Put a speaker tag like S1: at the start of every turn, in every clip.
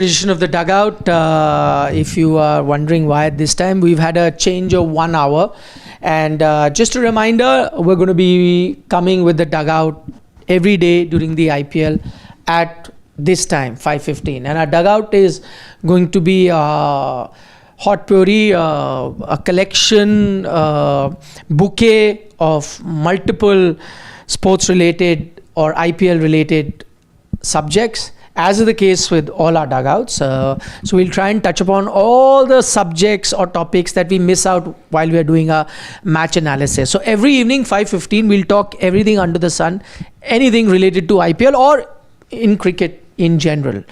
S1: Edition of the Dugout. If you are wondering why at this time, we've had a change of 1 hour. And just a reminder, we're going to be coming with the Dugout every day during the IPL at this time, 5:15. And our Dugout is going to be hot puri, a collection, bouquet of multiple sports-related or IPL-related subjects, as is the case with all our dugouts. So we'll try and touch upon all the subjects or topics that we miss out while we are doing a match analysis. So every evening, 5:15, we'll talk everything under the sun, anything related to IPL or in cricket in general.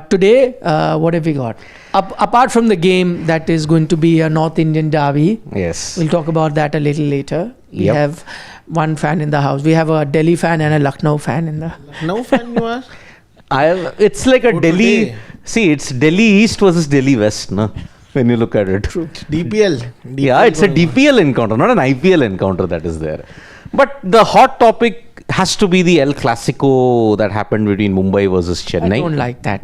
S1: Today, what have we got? Apart from the game that is going to be a North Indian derby,
S2: yes,
S1: we'll talk about that a little later. We have one fan in the house. We have a Delhi fan and a Lucknow fan in the...
S3: Lucknow fan you are?
S2: It's like a Delhi.
S3: Today.
S2: See, it's Delhi East versus Delhi West, no? When you look at it.
S1: True.
S3: DPL.
S2: Yeah, it's a DPL encounter, not an IPL encounter that is there. But the hot topic has to be the El Clasico that happened between Mumbai versus Chennai.
S1: I don't like that.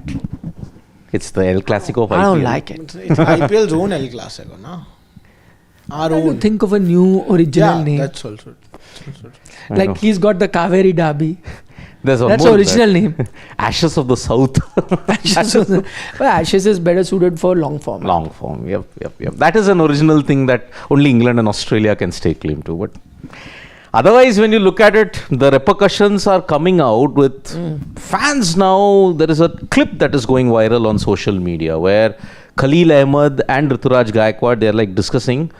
S2: It's the El Clasico of IPL.
S1: I don't like it.
S3: It's IPL's own El Clasico, no? Our
S1: I
S3: own.
S1: don't think of a new original name.
S3: That's also.
S2: I
S1: Like
S2: know.
S1: he's got the Kaveri Derby.
S2: There's one
S1: That's
S2: more
S1: the original name.
S2: Ashes of the South.
S1: Well, Ashes is better suited for long form.
S2: Long form, yep. That is an original thing that only England and Australia can stake claim to. But otherwise, when you look at it, the repercussions are coming out with fans now. There is a clip that is going viral on social media where Khalil Ahmed and Ruturaj Gaikwad, they're like discussing.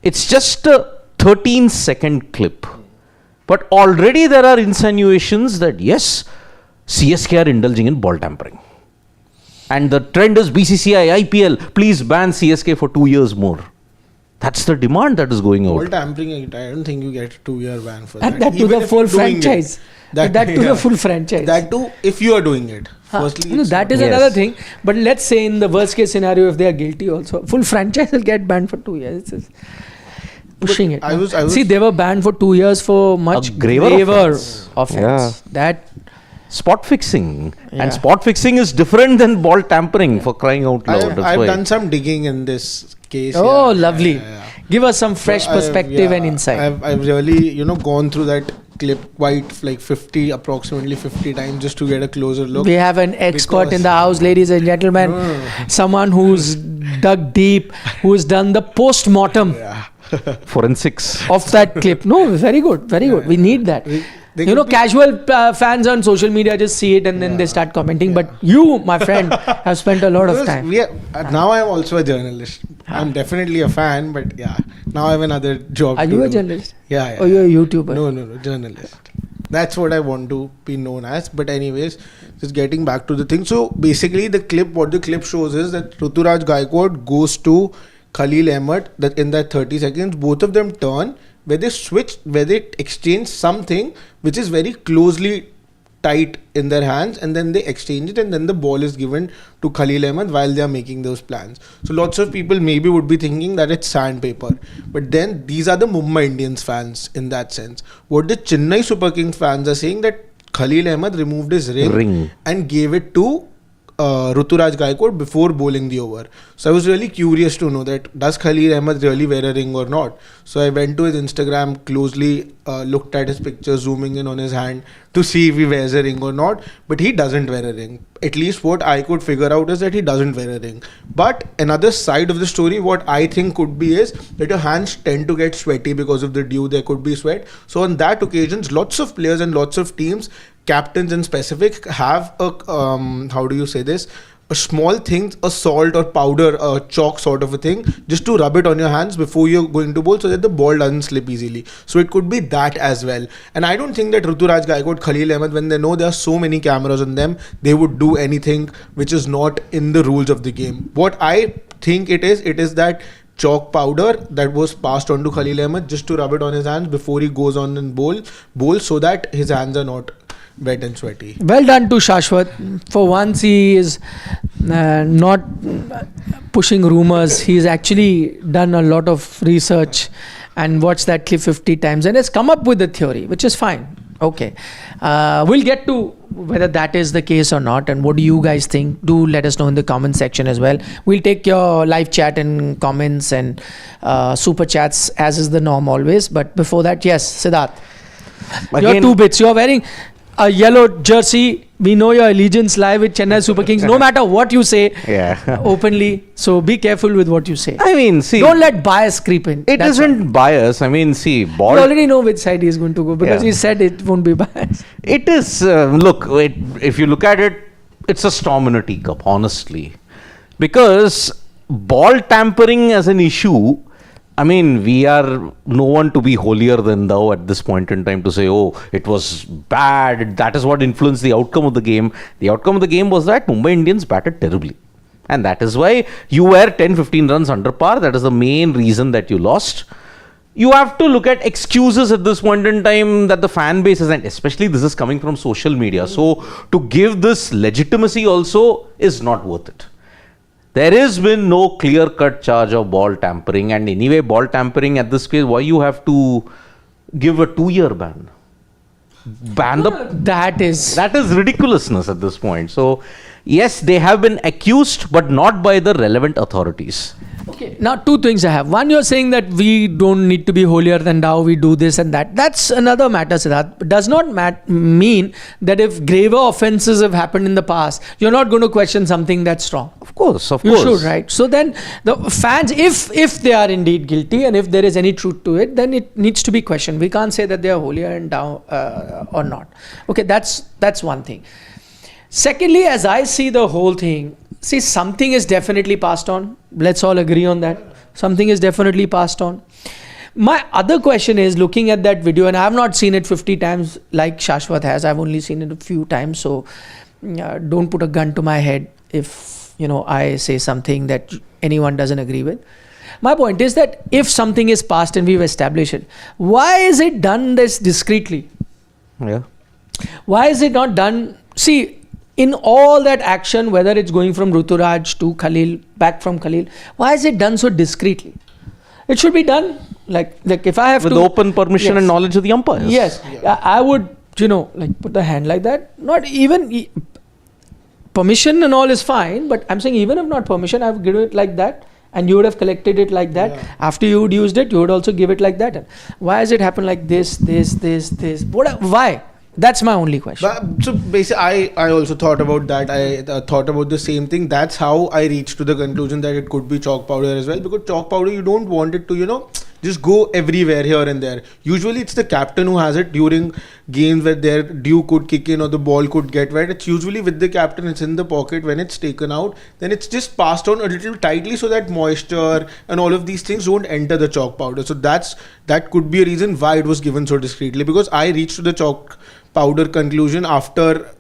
S2: It's just a 13-second clip. But already there are insinuations that yes, CSK are indulging in ball tampering. And the trend is BCCI, IPL, please ban CSK for 2 years more. That's the demand that is going out.
S3: Ball tampering, I don't think you get a 2-year ban for
S1: And
S3: that.
S1: that to
S3: Even
S1: the
S3: if
S1: full
S3: you're doing it.
S1: franchise. That to the full franchise.
S3: That too, if you are doing it. Firstly,
S1: No,
S3: it's
S1: that
S3: not-
S1: is
S2: Yes.
S1: another thing. But let's say in the worst case scenario, if they are guilty also, full franchise will get banned for 2 years. It's pushing it.
S3: I
S1: no?
S3: was-
S1: See, they were banned for 2 years for much
S2: graver offense.
S1: offense. That
S2: Spot fixing.
S1: Yeah.
S2: And spot fixing is different than ball tampering, for crying out loud. That's
S3: I've
S2: why.
S3: done some digging in this case.
S1: oh,
S3: yeah.
S1: lovely.
S3: Yeah.
S1: Give us some fresh perspective and insight.
S3: I've really, gone through that clip quite like approximately 50 times just to get a closer look.
S1: We have an expert in
S3: Because-
S1: the house, ladies and gentlemen. Someone who's dug deep, who's done the post-mortem
S3: Yeah.
S2: Forensics.
S1: of that clip. No, very good, very good. We need that.
S3: They
S1: You know,
S3: could be-
S1: casual fans on social media just see it and then they start commenting. But you, my friend, have spent a lot of
S3: Because
S1: time.
S3: now I'm also a journalist. I'm definitely a fan, but yeah, now I have another job.
S1: Are
S3: to
S1: you a
S3: do.
S1: journalist?
S3: Yeah.
S1: Or you're a YouTuber?
S3: No, journalist. That's what I want to be known as. But anyways, just getting back to the thing. So basically, what the clip shows is that Ruturaj Gaikwad goes to Khalil Ahmed. That in that 30 seconds, both of them turn where they exchange something which is very closely tight in their hands, and then they exchange it, and then the ball is given to Khalil Ahmed while they are making those plans. So lots of people maybe would be thinking that it's sandpaper, but then these are the Mumbai Indians fans in that sense. What the Chennai Super Kings fans are saying that Khalil Ahmed removed his ring. And gave it to Ruturaj Gaikwad before bowling the over. So I was really curious to know that does Khalil Ahmed really wear a ring or not. So I went to his Instagram, closely looked at his picture, zooming in on his hand to see if he wears a ring or not. But he doesn't wear a ring. At least what I could figure out is that he doesn't wear a ring. But another side of the story, what I think could be is that your hands tend to get sweaty because of the dew. There could be sweat. So on that occasions, lots of players and lots of teams, captains in specific, have a how do you say this, a small thing, a salt or powder, a chalk sort of a thing, just to rub it on your hands before you're going to bowl so that the ball doesn't slip easily. So it could be that as well. And I don't think that Ruturaj Gaikwad, Khalil Ahmed, when they know there are so many cameras on them, they would do anything which is not in the rules of the game. What I think it is that chalk powder that was passed on to Khalil Ahmed just to rub it on his hands before he goes on and bowl so that his hands are not wet and sweaty.
S1: Well done to Shashwat. For once, he is not pushing rumors. He's actually done a lot of research and watched that clip 50 times and has come up with a theory, which is fine. Okay. We'll get to whether that is the case or not, and what do you guys think. Do let us know in the comment section as well. We'll take your live chat and comments and super chats as is the norm always. But before that, yes, Siddharth, your 2 bits. You're wearing a yellow jersey. We know your allegiance live with Chennai Super Kings, no matter what you say openly. So be careful with what you say.
S2: I mean, see,
S1: don't let bias creep in.
S2: It isn't bias. I mean, see,
S1: You already know which side he is going to go because he said it won't be biased.
S2: It is, look, if you look at it, it's a storm in a teacup, honestly. Because ball tampering as an issue, I mean, we are no one to be holier than thou at this point in time to say, oh, it was bad. That is what influenced the outcome of the game. The outcome of the game was that Mumbai Indians batted terribly. And that is why you were 10-15 runs under par. That is the main reason that you lost. You have to look at excuses at this point in time that the fan base is, and especially this is coming from social media. So to give this legitimacy also is not worth it. There has been no clear-cut charge of ball tampering, and anyway, ball tampering at this case, why you have to give a 2-year ban?
S1: That is
S2: ridiculousness at this point. So, yes, they have been accused, but not by the relevant authorities.
S1: Okay, now 2 things I have. One, you're saying that we don't need to be holier than thou, we do this and that. That's another matter, Siddharth. It does not mean that if graver offences have happened in the past, you're not going to question something that's wrong.
S2: Of course.
S1: You should, right? So then the fans, if they are indeed guilty and if there is any truth to it, then it needs to be questioned. We can't say that they are holier and down or not. Okay, that's one thing. Secondly, as I see the whole thing, see, something is definitely passed on. Let's all agree on that. Something is definitely passed on. My other question is, looking at that video, and I have not seen it 50 times like Shashwat has. I've only seen it a few times. So don't put a gun to my head if I say something that anyone doesn't agree with. My point is that if something is passed and we've established it, why is it done this discreetly?
S2: Yeah.
S1: Why is it not done? See, in all that action, whether it's going from Ruturaj to Khalil, back from Khalil, why is it done so discreetly? It should be done like if I have
S2: with open permission and knowledge of the umpires.
S1: Yes, I would, put the hand like that. Not even permission and all is fine, but I'm saying even if not permission, I would give it like that. And you would have collected it like that. Yeah. After you would used it, you would also give it like that. Why has it happened like this? Why? That's my only question.
S3: But, so basically, I also thought about that. I thought about the same thing. That's how I reached to the conclusion that it could be chalk powder as well. Because chalk powder, you don't want it to, just go everywhere here and there. Usually it's the captain who has it during games where their dew could kick in or the ball could get wet. It's usually with the captain, it's in the pocket. When it's taken out, then it's just passed on a little tightly so that moisture and all of these things don't enter the chalk powder. So that could be a reason why it was given so discreetly, because I reached to the chalk powder conclusion after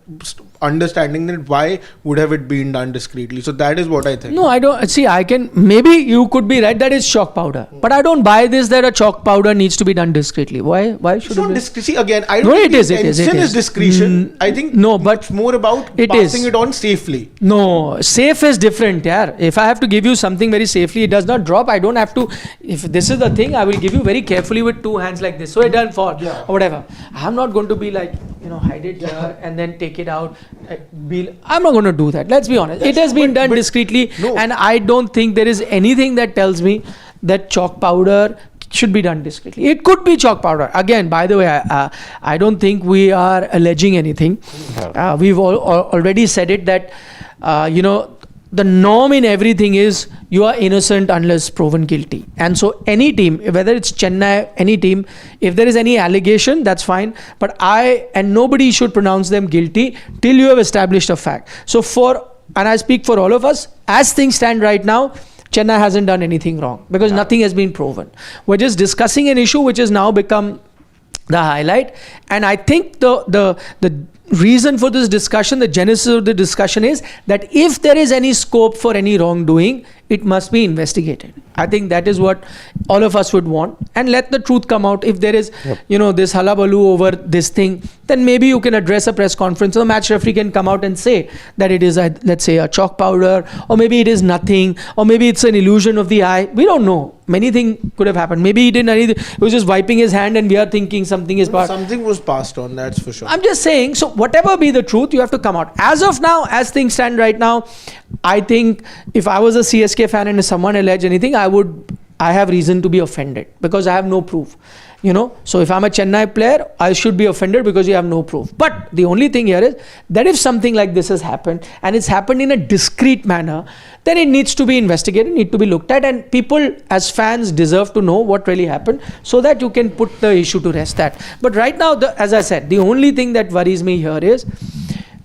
S3: understanding that why would have it been done discreetly. So that is what I think.
S1: No, I don't see. Maybe you could be right that it's chalk powder, but I don't buy this that a chalk powder needs to be done discreetly. Why should it be?
S3: See, again, I don't think the intention is discretion. I think but it's more about passing it on safely.
S1: No, safe is different, yeah. If I have to give you something very safely, it does not drop. I don't have to. If this is the thing, I will give you very carefully with 2 hands like this, so it doesn't fall or whatever. I'm not going to be like hide it here and then take it out. I'm not going to do that. Let's be honest. It has been done discreetly, and I don't think there is anything that tells me that chalk powder should be done discreetly. It could be chalk powder. Again, by the way, I don't think we are alleging anything. We've already said it that the norm in everything is you are innocent unless proven guilty. And so any team, whether it's Chennai, any team, if there is any allegation, that's fine. But nobody should pronounce them guilty till you have established a fact. So and I speak for all of us, as things stand right now, Chennai hasn't done anything wrong because nothing has been proven. We're just discussing an issue which has now become the highlight. And I think the reason for this discussion, the genesis of the discussion is that if there is any scope for any wrongdoing, it must be investigated. I think that is what all of us would want, and let the truth come out. If there is, this hullabaloo over this thing, then maybe you can address a press conference. The match referee can come out and say that it is, let's say, a chalk powder, or maybe it is nothing, or maybe it's an illusion of the eye. We don't know. Many things could have happened. Maybe he didn't anything. He was just wiping his hand, and we are thinking something is part.
S3: Something was passed on. That's for sure.
S1: I'm just saying. So whatever be the truth, you have to come out. As of now, as things stand right now, I think if I was a CSK fan and if someone alleged anything, I have reason to be offended because I have no proof. So if I'm a Chennai player, I should be offended because you have no proof. But the only thing here is that if something like this has happened and it's happened in a discreet manner, then it needs to be investigated, need to be looked at, and people as fans deserve to know what really happened so that you can put the issue to rest. But right now, as I said, the only thing that worries me here is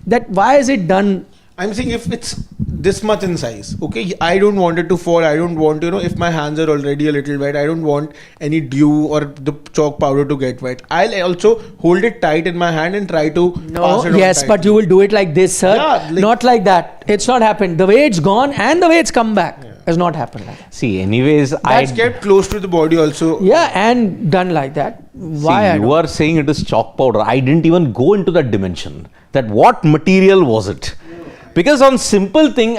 S1: that why is it done?
S3: I'm saying if it's this much in size, okay, I don't want it to fall. I don't want, if my hands are already a little wet, I don't want any dew or the chalk powder to get wet. I'll also hold it tight in my hand and try to pass it on.
S1: Yes, but you will do it like this, sir.
S3: Yeah,
S1: not like that. It's not happened. The way it's gone and the way it's come back has not happened like that.
S2: See, anyways,
S3: that's kept close to the body also.
S1: Yeah, and done like that. Why?
S2: See, you are saying it is chalk powder. I didn't even go into that dimension. That what material was it? Because on simple thing,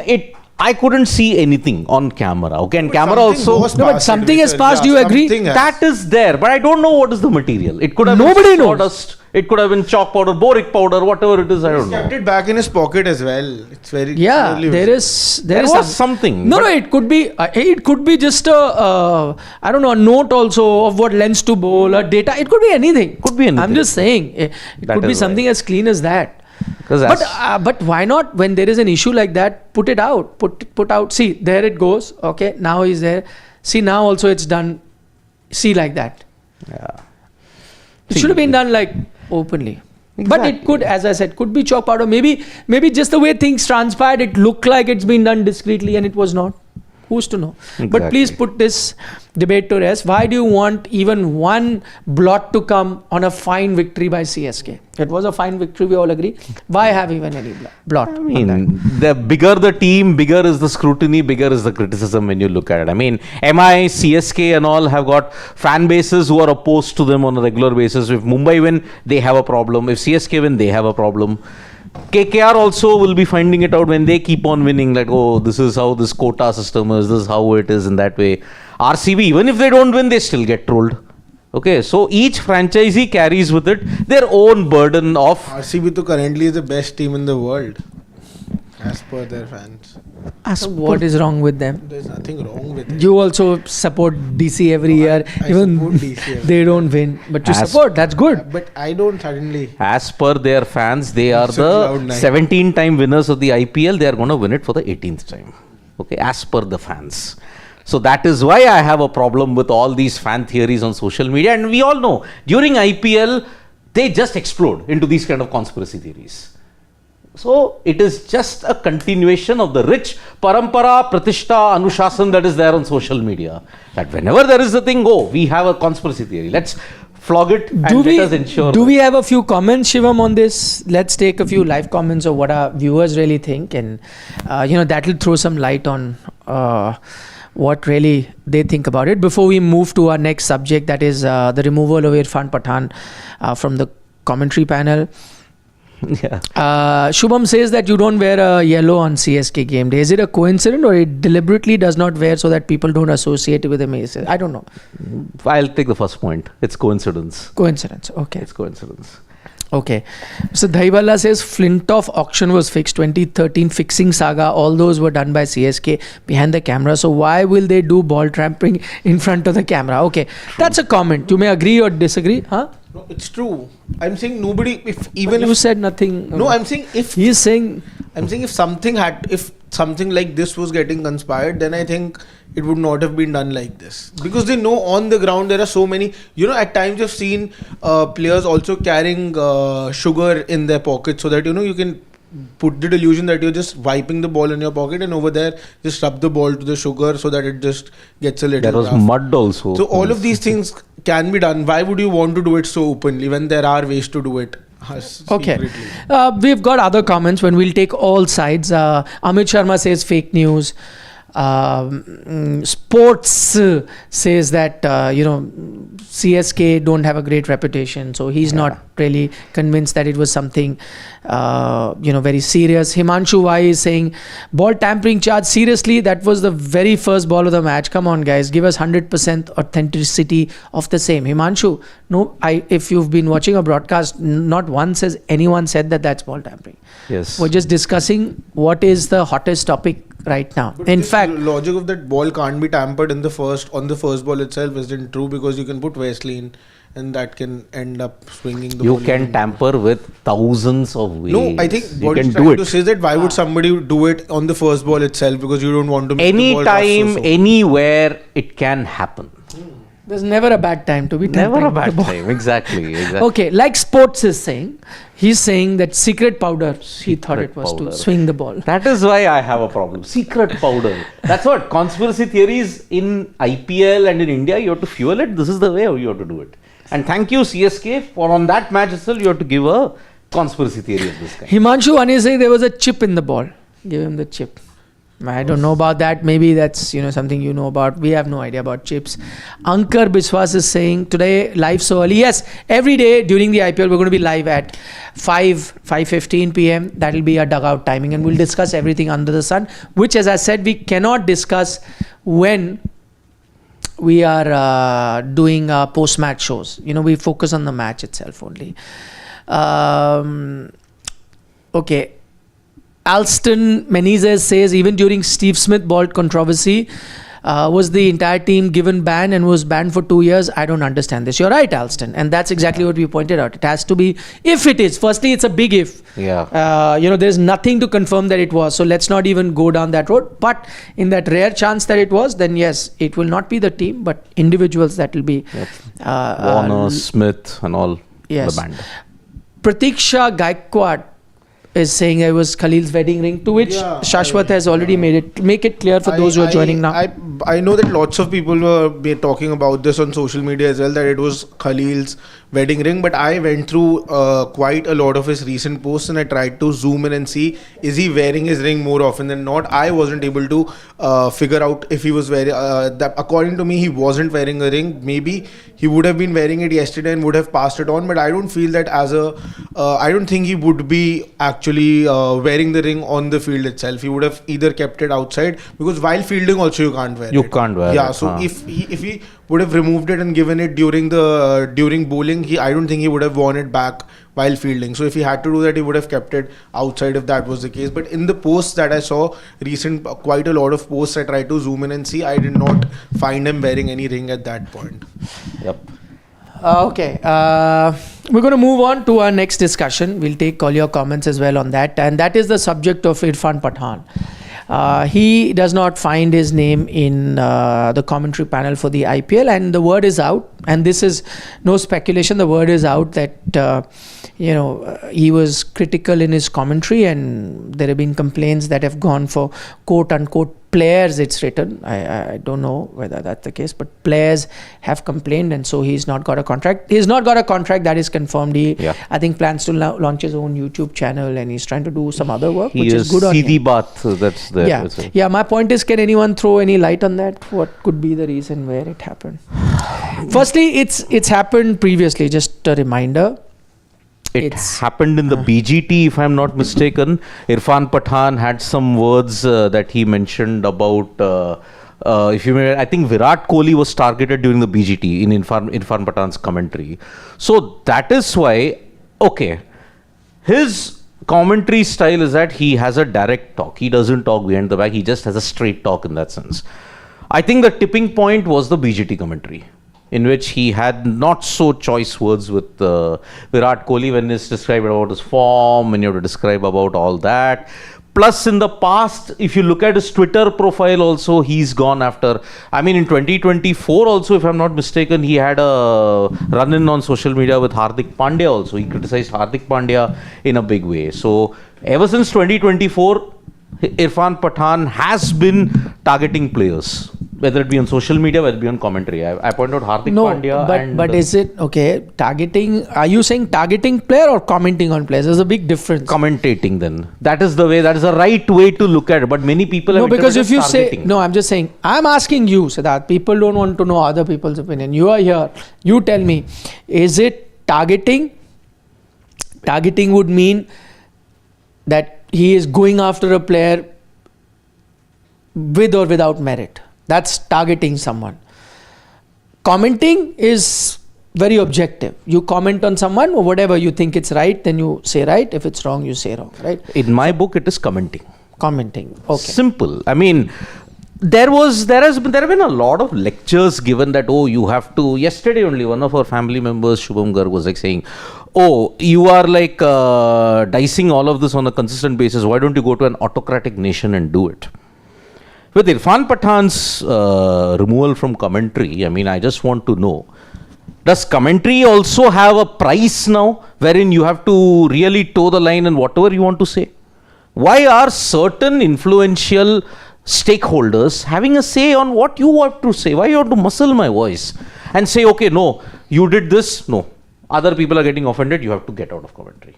S2: I couldn't see anything on camera. Okay, and
S3: but
S2: camera also.
S1: No, but something has passed. Do you agree?
S2: That is there, but I don't know what is the material. It could have
S1: Nobody
S2: been sawdust. It could have been chalk powder, boric powder, whatever it is. I don't know.
S3: He kept it back in his pocket as well. It's very
S1: there was
S2: something.
S1: No, it could be. It could be just a note also of what lens to bowl, or data. It could be anything.
S2: Could be anything.
S1: I'm just saying. It could be something as clean as that. But why not, when there is an issue like that, put it out. Put out. See, there it goes. Okay, now he's there. See, now also it's done. See, like that.
S2: Yeah.
S1: It should have been done like openly.
S2: Exactly.
S1: But it could, as I said, could be chalk powder. Maybe just the way things transpired, it looked like it's been done discreetly and it was not. Who's to know?
S2: Exactly.
S1: But please put this debate to rest. Why do you want even one blot to come on a fine victory by CSK? It was a fine victory, we all agree. Why have even any blot?
S2: I mean, the bigger the team, bigger is the scrutiny, bigger is the criticism when you look at it. I mean, MI, CSK and all have got fan bases who are opposed to them on a regular basis. If Mumbai win, they have a problem. If CSK win, they have a problem. KKR also will be finding it out when they keep on winning, like, oh, this is how this quota system is, this is how it is in that way. RCB, even if they don't win, they still get trolled. Okay, so each franchisee carries with it their own burden of...
S3: RCB to currently is the best team in the world, as per their fans.
S1: So what is wrong with them?
S3: There's nothing wrong with it.
S1: You also support DC every year. Even
S3: support DC every
S1: they don't win. But you support, that's good.
S3: But I don't suddenly...
S2: As per their fans, they are the 17-time winners of the IPL. They are going to win it for the 18th time. Okay, as per the fans. So that is why I have a problem with all these fan theories on social media. And we all know, during IPL, they just explode into these kind of conspiracy theories. So it is just a continuation of the rich parampara, pratishtha, anushasan that is there on social media. That whenever there is a thing, we have a conspiracy theory. Let's flog it and let us ensure.
S1: Do we have a few comments, Shivam, on this? Let's take a few live comments of what our viewers really think, and that will throw some light on what really they think about it. Before we move to our next subject, that is the removal of Irfan Pathan from the commentary panel.
S2: Yeah.
S1: Shubham says that you don't wear a yellow on CSK game day. Is it a coincidence, or it deliberately does not wear so that people don't associate it with him? I don't know.
S2: I'll take the first point. It's coincidence.
S1: Coincidence. Okay.
S2: It's coincidence.
S1: Okay. So Dhaibala says Flintoff auction was fixed. 2013 fixing saga. All those were done by CSK behind the camera. So why will they do ball-tampering in front of the camera? Okay. That's a comment. You may agree or disagree. Huh?
S3: No, it's true. I'm saying nobody,
S1: you said nothing.
S3: No, I'm saying if...
S1: He's saying...
S3: I'm saying if something like this was getting conspired, then I think it would not have been done like this. Because they know on the ground there are so many... at times you've seen players also carrying sugar in their pocket so that, you can put the delusion that you're just wiping the ball in your pocket, and over there just rub the ball to the sugar so that it just gets a little
S2: There was
S3: rough.
S2: mud also.
S3: So all of these things can be done. Why would you want to do it so openly when there are ways to do it
S1: Okay.
S3: Secretly.
S1: We've got other comments when we'll take all sides. Amit Sharma says fake news. Sports says that CSK don't have a great reputation, so he's not really convinced that it was something very serious. Himanshu Y is saying ball tampering charge, seriously, that was the very first ball of the match. Come on guys, give us 100% authenticity of the same. Himanshu, if you've been watching a broadcast, not once has anyone said that that's ball tampering.
S2: Yes.
S1: We're just discussing what is the hottest topic right now.
S3: But
S1: In
S3: this
S1: fact,
S3: logic of that ball can't be tampered on the first ball itself isn't true, because you can put Vaseline and that can end up swinging the
S2: You
S3: ball.
S2: can tamper with thousands of ways.
S3: No, I think
S2: you
S3: what
S2: can
S3: he's
S2: do
S3: trying
S2: it.
S3: to say is that why would somebody do it on the first ball itself, because you don't want to make the ball rough
S2: Anytime,
S3: so.
S2: anywhere, it can happen.
S1: there's never a bad time to be
S2: Never
S1: tampering
S2: a
S1: with the
S2: bad
S1: ball.
S2: time. Exactly.
S1: Okay, like Sports is saying, he's saying that secret powder, he thought it was
S2: powder.
S1: to swing the ball.
S2: That is why I have a problem. Secret powder. That's what conspiracy theories in IPL and in India, you have to fuel it. This is the way you have to do it. And thank you, CSK, for on that match itself, you have to give a conspiracy theory of this kind.
S1: Himanshu Ani is saying there was a chip in the ball. Give him the chip. I don't know about that. Maybe that's something you know about. We have no idea about chips. Ankar Biswas is saying today live so early. Yes, every day during the IPL we're going to be live at 5:15 p.m. That will be our dugout timing, and we'll discuss everything under the sun. Which, as I said, we cannot discuss when we are doing post-match shows. We focus on the match itself only. Okay. Alston Menezes says even during Steve Smith ball controversy, was the entire team given ban and was banned for 2 years? I don't understand this. You're right, Alston, and that's exactly what we pointed out. It has to be, if it is. Firstly, it's a big if.
S2: Yeah.
S1: There's nothing to confirm that it was. So let's not even go down that road. But in that rare chance that it was, then yes, it will not be the team, but individuals that will be.
S2: Warner, Smith, and all
S1: yes.
S2: the band.
S1: Pratiksha Gaikwad is saying it was Khalil's wedding ring, to which Shashwat has already make it clear for those who are joining now.
S3: I know that lots of people were talking about this on social media as well, that it was Khalil's wedding ring, but I went through quite a lot of his recent posts and I tried to zoom in and see, is he wearing his ring more often than not? I wasn't able to figure out if he was wearing that. According to me, he wasn't wearing a ring. Maybe he would have been wearing it yesterday and would have passed it on, but I don't feel that I don't think he would be actually wearing the ring on the field itself. He would have either kept it outside, because while fielding also you can't wear it.
S2: You can't wear it.
S3: Yeah, so if he would have removed it and given it during bowling, I don't think he would have worn it back while fielding. So if he had to do that, he would have kept it outside if that was the case. But in the posts that I saw, quite a lot of posts, I tried to zoom in and see, I did not find him wearing any ring at that point.
S2: Yep.
S1: Okay, we're going to move on to our next discussion. We'll take all your comments as well on that, and that is the subject of Irfan Pathan. He does not find his name in the commentary panel for the IPL, and the word is out, and this is no speculation, the word is out that he was critical in his commentary, and there have been complaints that have gone for quote unquote players, it's written. I don't know whether that's the case, but players have complained, and so he's not got a contract. He's not got a contract, that is confirmed. He, I think, plans to launch his own YouTube channel, and he's trying to do some other work, which is good on him.
S2: That's there.
S1: Yeah, my point is, can anyone throw any light on that? What could be the reason where it happened? Firstly, it's happened previously, just a reminder.
S2: It happened in the BGT, if I'm not mistaken. Irfan Pathan had some words that he mentioned about, I think Virat Kohli was targeted during the BGT in Irfan Pathan's commentary. So that is why, his commentary style is that he has a direct talk. He doesn't talk behind the back. He just has a straight talk in that sense. I think the tipping point was the BGT commentary, in which he had not so choice words with Virat Kohli when he's described about his form, when you have to describe about all that. Plus, in the past, if you look at his Twitter profile also, he's gone after, in 2024 also, if I'm not mistaken, he had a run-in on social media with Hardik Pandya also. He criticized Hardik Pandya in a big way. So, ever since 2024, Irfan Pathan has been targeting players whether it be on social media, whether it be on commentary. I point out Hardik Pandya.
S1: But is it okay? Targeting? Are you saying targeting player or commenting on players? There's a big difference.
S2: Commentating, then that is the way. That is the right way to look at it. But many people have
S1: because if you
S2: targeting.
S1: say no, I'm just saying. I'm asking you, Siddharth. People don't want to know other people's opinion. You are here. You tell me. Is it targeting? Targeting would mean that he is going after a player with or without merit. That's targeting someone. Commenting is very objective. You comment on someone, or whatever you think it's right, then you say right. If it's wrong, you say wrong, right?
S2: In my book, it is commenting.
S1: Commenting. Okay.
S2: Simple. I mean, there have been a lot of lectures given that, oh, you have to. Yesterday only, one of our family members, Shubham Garg, was like saying, oh, you are like dicing all of this on a consistent basis. Why don't you go to an autocratic nation and do it? With Irfan Pathan's removal from commentary, I mean, I just want to know, does commentary also have a price now wherein you have to really toe the line in whatever you want to say? Why are certain influential stakeholders having a say on what you have to say? Why you have to muscle my voice and say, okay, no, you did this, no. Other people are getting offended, you have to get out of commentary.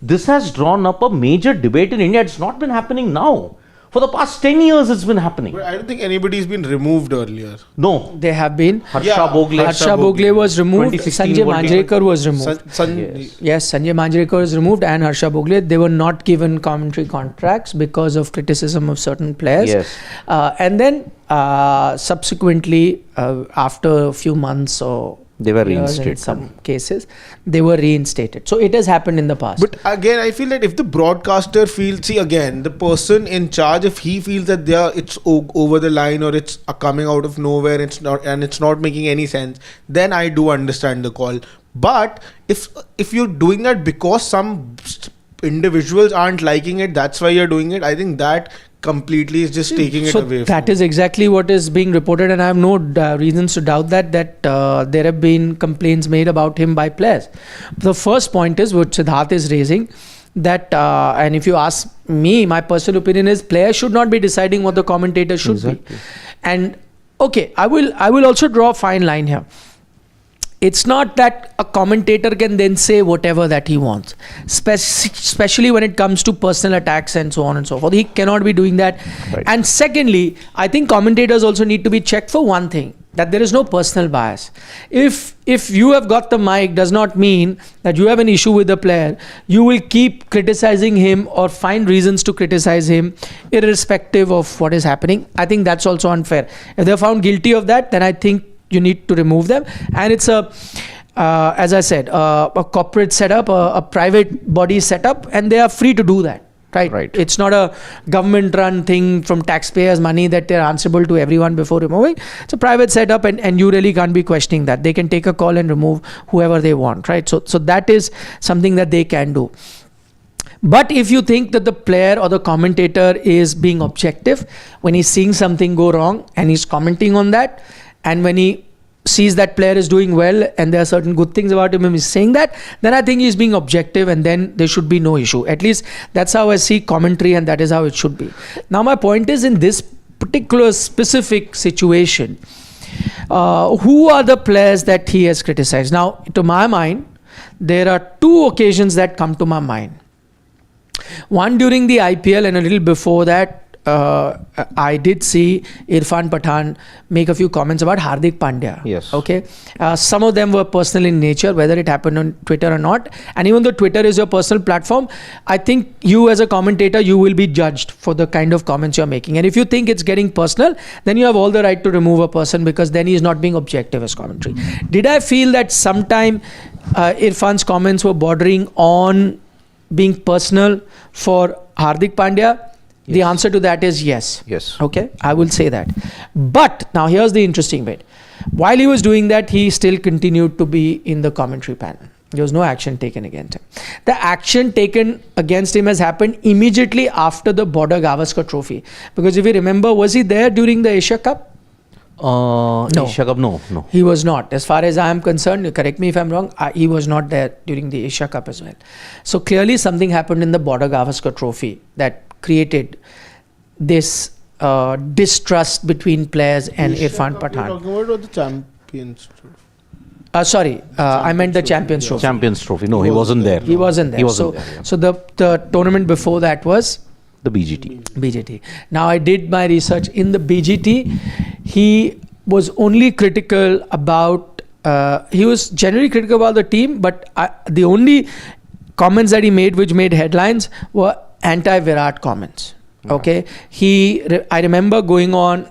S2: This has drawn up a major debate in India. It's not been happening now. For the past 10 years, it's been happening.
S3: But I don't think anybody's been removed earlier.
S2: No.
S1: They have been.
S2: Harsha Bhogle
S1: was removed.
S2: 2016
S1: Sanjay Manjrekar was removed.
S3: Yes.
S1: Sanjay Manjrekar was removed and Harsha Bhogle. They were not given commentary contracts because of criticism of certain players.
S2: Yes.
S1: And then subsequently, after a few months or
S2: they were
S1: years
S2: reinstated.
S1: in some cases, they were reinstated. So it has happened in the past.
S3: But again, I feel that if the broadcaster feels, see again, the person in charge, if he feels that it's over the line or it's coming out of nowhere, it's not making any sense, then I do understand the call. But if you're doing that because some individuals aren't liking it, that's why you're doing it, I think that completely is just taking it away.
S1: That is exactly what is being reported, and I have no reasons to doubt that there have been complaints made about him by players. The first point is what Siddharth is raising, that and if you ask me, my personal opinion is players should not be deciding what the commentator should be. And okay, I will also draw a fine line here. It's not that a commentator can then say whatever that he wants, especially when it comes to personal attacks and so on and so forth. He cannot be doing that.
S2: Right.
S1: And secondly, I think commentators also need to be checked for one thing, that there is no personal bias. If you have got the mic, does not mean that you have an issue with the player. You will keep criticizing him or find reasons to criticize him irrespective of what is happening. I think that's also unfair. If they're found guilty of that, then I think you need to remove them. And it's as I said, a corporate setup, a private body setup, and they are free to do that. Right. It's not a government run thing from taxpayers' money that they're answerable to everyone before removing. It's a private setup, and you really can't be questioning that. They can take a call and remove whoever they want, right? So that is something that they can do. But if you think that the player or the commentator is being objective, when he's seeing something go wrong and he's commenting on that, and when he sees that player is doing well and there are certain good things about him and he's saying that, then I think he's being objective, and then there should be no issue. At least that's how I see commentary, and that is how it should be. Now my point is, in this particular specific situation, who are the players that he has criticized? Now, to my mind, there are two occasions that come to my mind. One during the IPL, and a little before that, I did see Irfan Pathan make a few comments about Hardik Pandya.
S2: Yes.
S1: Okay. Some of them were personal in nature, whether it happened on Twitter or not. And even though Twitter is your personal platform, I think you as a commentator, you will be judged for the kind of comments you're making. And if you think it's getting personal, then you have all the right to remove a person, because then he's not being objective as commentary. Did I feel that sometime Irfan's comments were bordering on being personal for Hardik Pandya? Yes. The answer to that is yes.
S2: Yes.
S1: Okay, I will say that. But now here's the interesting bit. While he was doing that, he still continued to be in the commentary panel. There was no action taken against him. The action taken against him has happened immediately after the Border Gavaskar Trophy. Because if you remember, was he there during the Asia Cup?
S2: No. Asia Cup, no.
S1: He was not. As far as I am concerned, correct me if I'm wrong, he was not there during the Asia Cup as well. So clearly something happened in the Border Gavaskar Trophy that created this distrust between players and Irfan
S3: You're
S1: Pathan.
S3: talking about the Champions Trophy.
S1: Sorry, I meant the Champions Trophy.
S2: Champions Trophy. No, he wasn't there.
S1: He wasn't there.
S2: He wasn't there. Yeah.
S1: So the tournament before that was
S2: The BGT.
S1: BGT. Now I did my research in the BGT. He was only critical about. He was generally critical about the team, but the only comments that he made, which made headlines, were anti-Virat comments. Okay, I remember going on.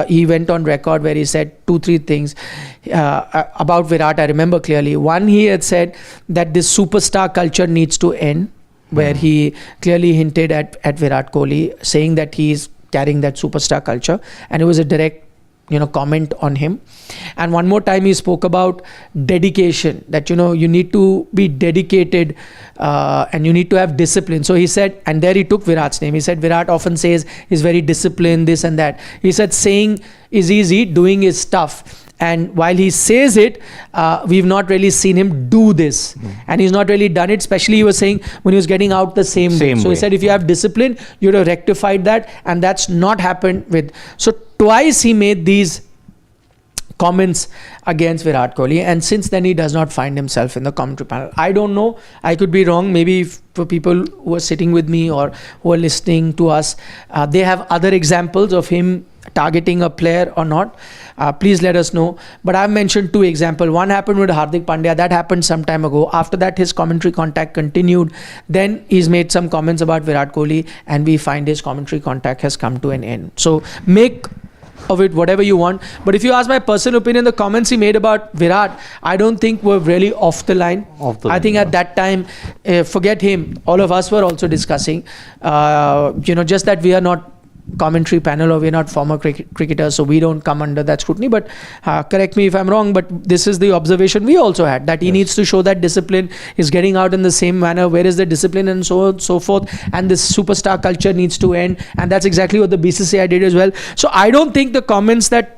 S1: He went on record where he said 2-3 things about Virat. I remember clearly. One, he had said that this superstar culture needs to end, where he clearly hinted at Virat Kohli, saying that he's carrying that superstar culture, and it was a direct comment on him. And one more time he spoke about dedication, that you need to be dedicated and you need to have discipline. So he said, and there he took Virat's name, he said Virat often says he's very disciplined, this and that. He said saying is easy, doing is tough. And while he says it, we've not really seen him do this. And he's not really done it, especially he was saying when he was getting out the same way. So he said if you have discipline, you would have rectified that, and that's not happened with. So twice he made these comments against Virat Kohli, and since then he does not find himself in the commentary panel. I don't know, I could be wrong. Maybe for people who are sitting with me or who are listening to us, they have other examples of him targeting a player or not. Please let us know. But I've mentioned 2 examples. One happened with Hardik Pandya. That happened some time ago. After that, his commentary contact continued. Then he's made some comments about Virat Kohli, and we find his commentary contact has come to an end. So make of it whatever you want. But if you ask my personal opinion, the comments he made about Virat, I don't think were really off the line. I think at that time, forget him, all of us were also discussing, just that we are not commentary panel, or we're not former cricketers, so we don't come under that scrutiny. But correct me if I'm wrong, but this is the observation we also had, that he needs to show that discipline. He's getting out in the same manner. Where is the discipline, and so on and so forth, and this superstar culture needs to end. And that's exactly what the BCCI did as well. So I don't think the comments that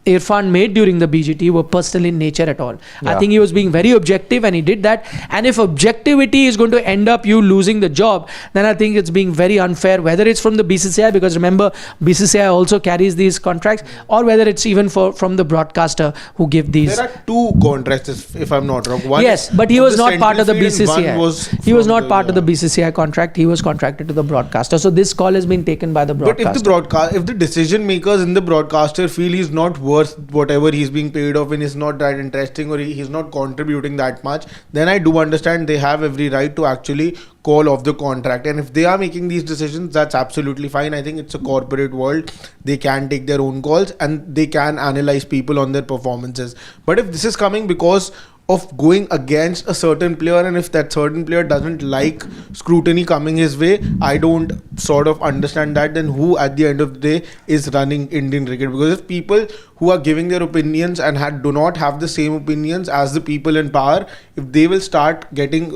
S1: Irfan made during the BGT were personal in nature at all. I think he was being very objective, and he did that. And if objectivity is going to end up you losing the job, then I think it's being very unfair, whether it's from the BCCI, because remember BCCI also carries these contracts, or whether it's even from the broadcaster who give these.
S3: There are 2 contracts, if I'm not wrong. One,
S1: yes, but he was not part of the
S3: BCCI.
S1: He was not part of the BCCI contract. He was contracted to the broadcaster. So this call has been taken by the broadcaster.
S3: But if the decision makers in the broadcaster feel he's not worth whatever he's being paid off and is not that interesting, or he's not contributing that much, then I do understand they have every right to actually call off the contract. And if they are making these decisions, that's absolutely fine. I think it's a corporate world. They can take their own calls, and they can analyze people on their performances. But if this is coming because of going against a certain player, and if that certain player doesn't like scrutiny coming his way, I don't sort of understand that. Then who at the end of the day is running Indian cricket? Because if people who are giving their opinions and do not have the same opinions as the people in power, if they will start getting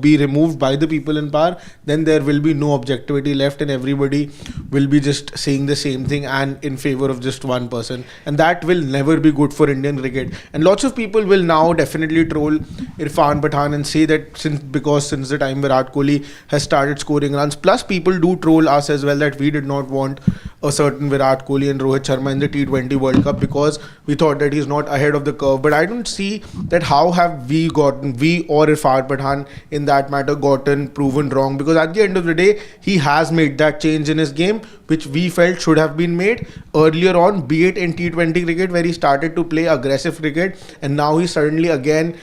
S3: be removed by the people in power, then there will be no objectivity left, and everybody will be just saying the same thing and in favor of just one person, and that will never be good for Indian cricket. And lots of people will now definitely troll Irfan Pathan and say that since the time Virat Kohli has started scoring runs, plus people do troll us as well, that we did not want a certain Virat Kohli and Rohit Sharma in the T20 World Cup because we thought that he's not ahead of the curve. But I don't see that how have we or Irfan Pathan in that matter gotten proven wrong, because at the end of the day he has made that change in his game which we felt should have been made earlier on, be it in T20 cricket where he started to play aggressive cricket, and now he's suddenly again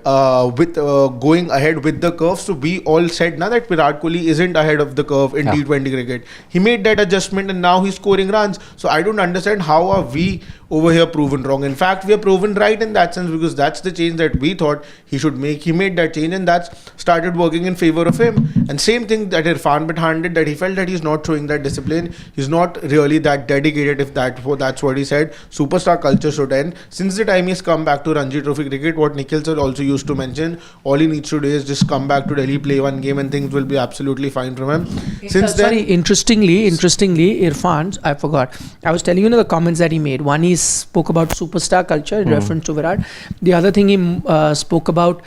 S3: with going ahead with the curve. So we all said now that Virat Kohli isn't ahead of the curve in T20 cricket. He made that adjustment and now he's scoring runs. So I don't understand how are we over here proven wrong. In fact, we are proven right in that sense, because that's the change that we thought he should make. He made that change and that's started working in favor of him. And same thing that Irfan Pathan did, that he felt that he's not showing that discipline. He's not really that dedicated, if that's what he said. Superstar culture should end. Since the time he's come back to Ranji Trophy cricket, what Nikhil sir also used to mention, all he needs to do is just come back to Delhi, play one game and things will be absolutely fine from him.
S1: Interestingly, Irfan, I forgot. I was telling you the comments that he made. One, he spoke about superstar culture in reference to Virat. The other thing he spoke about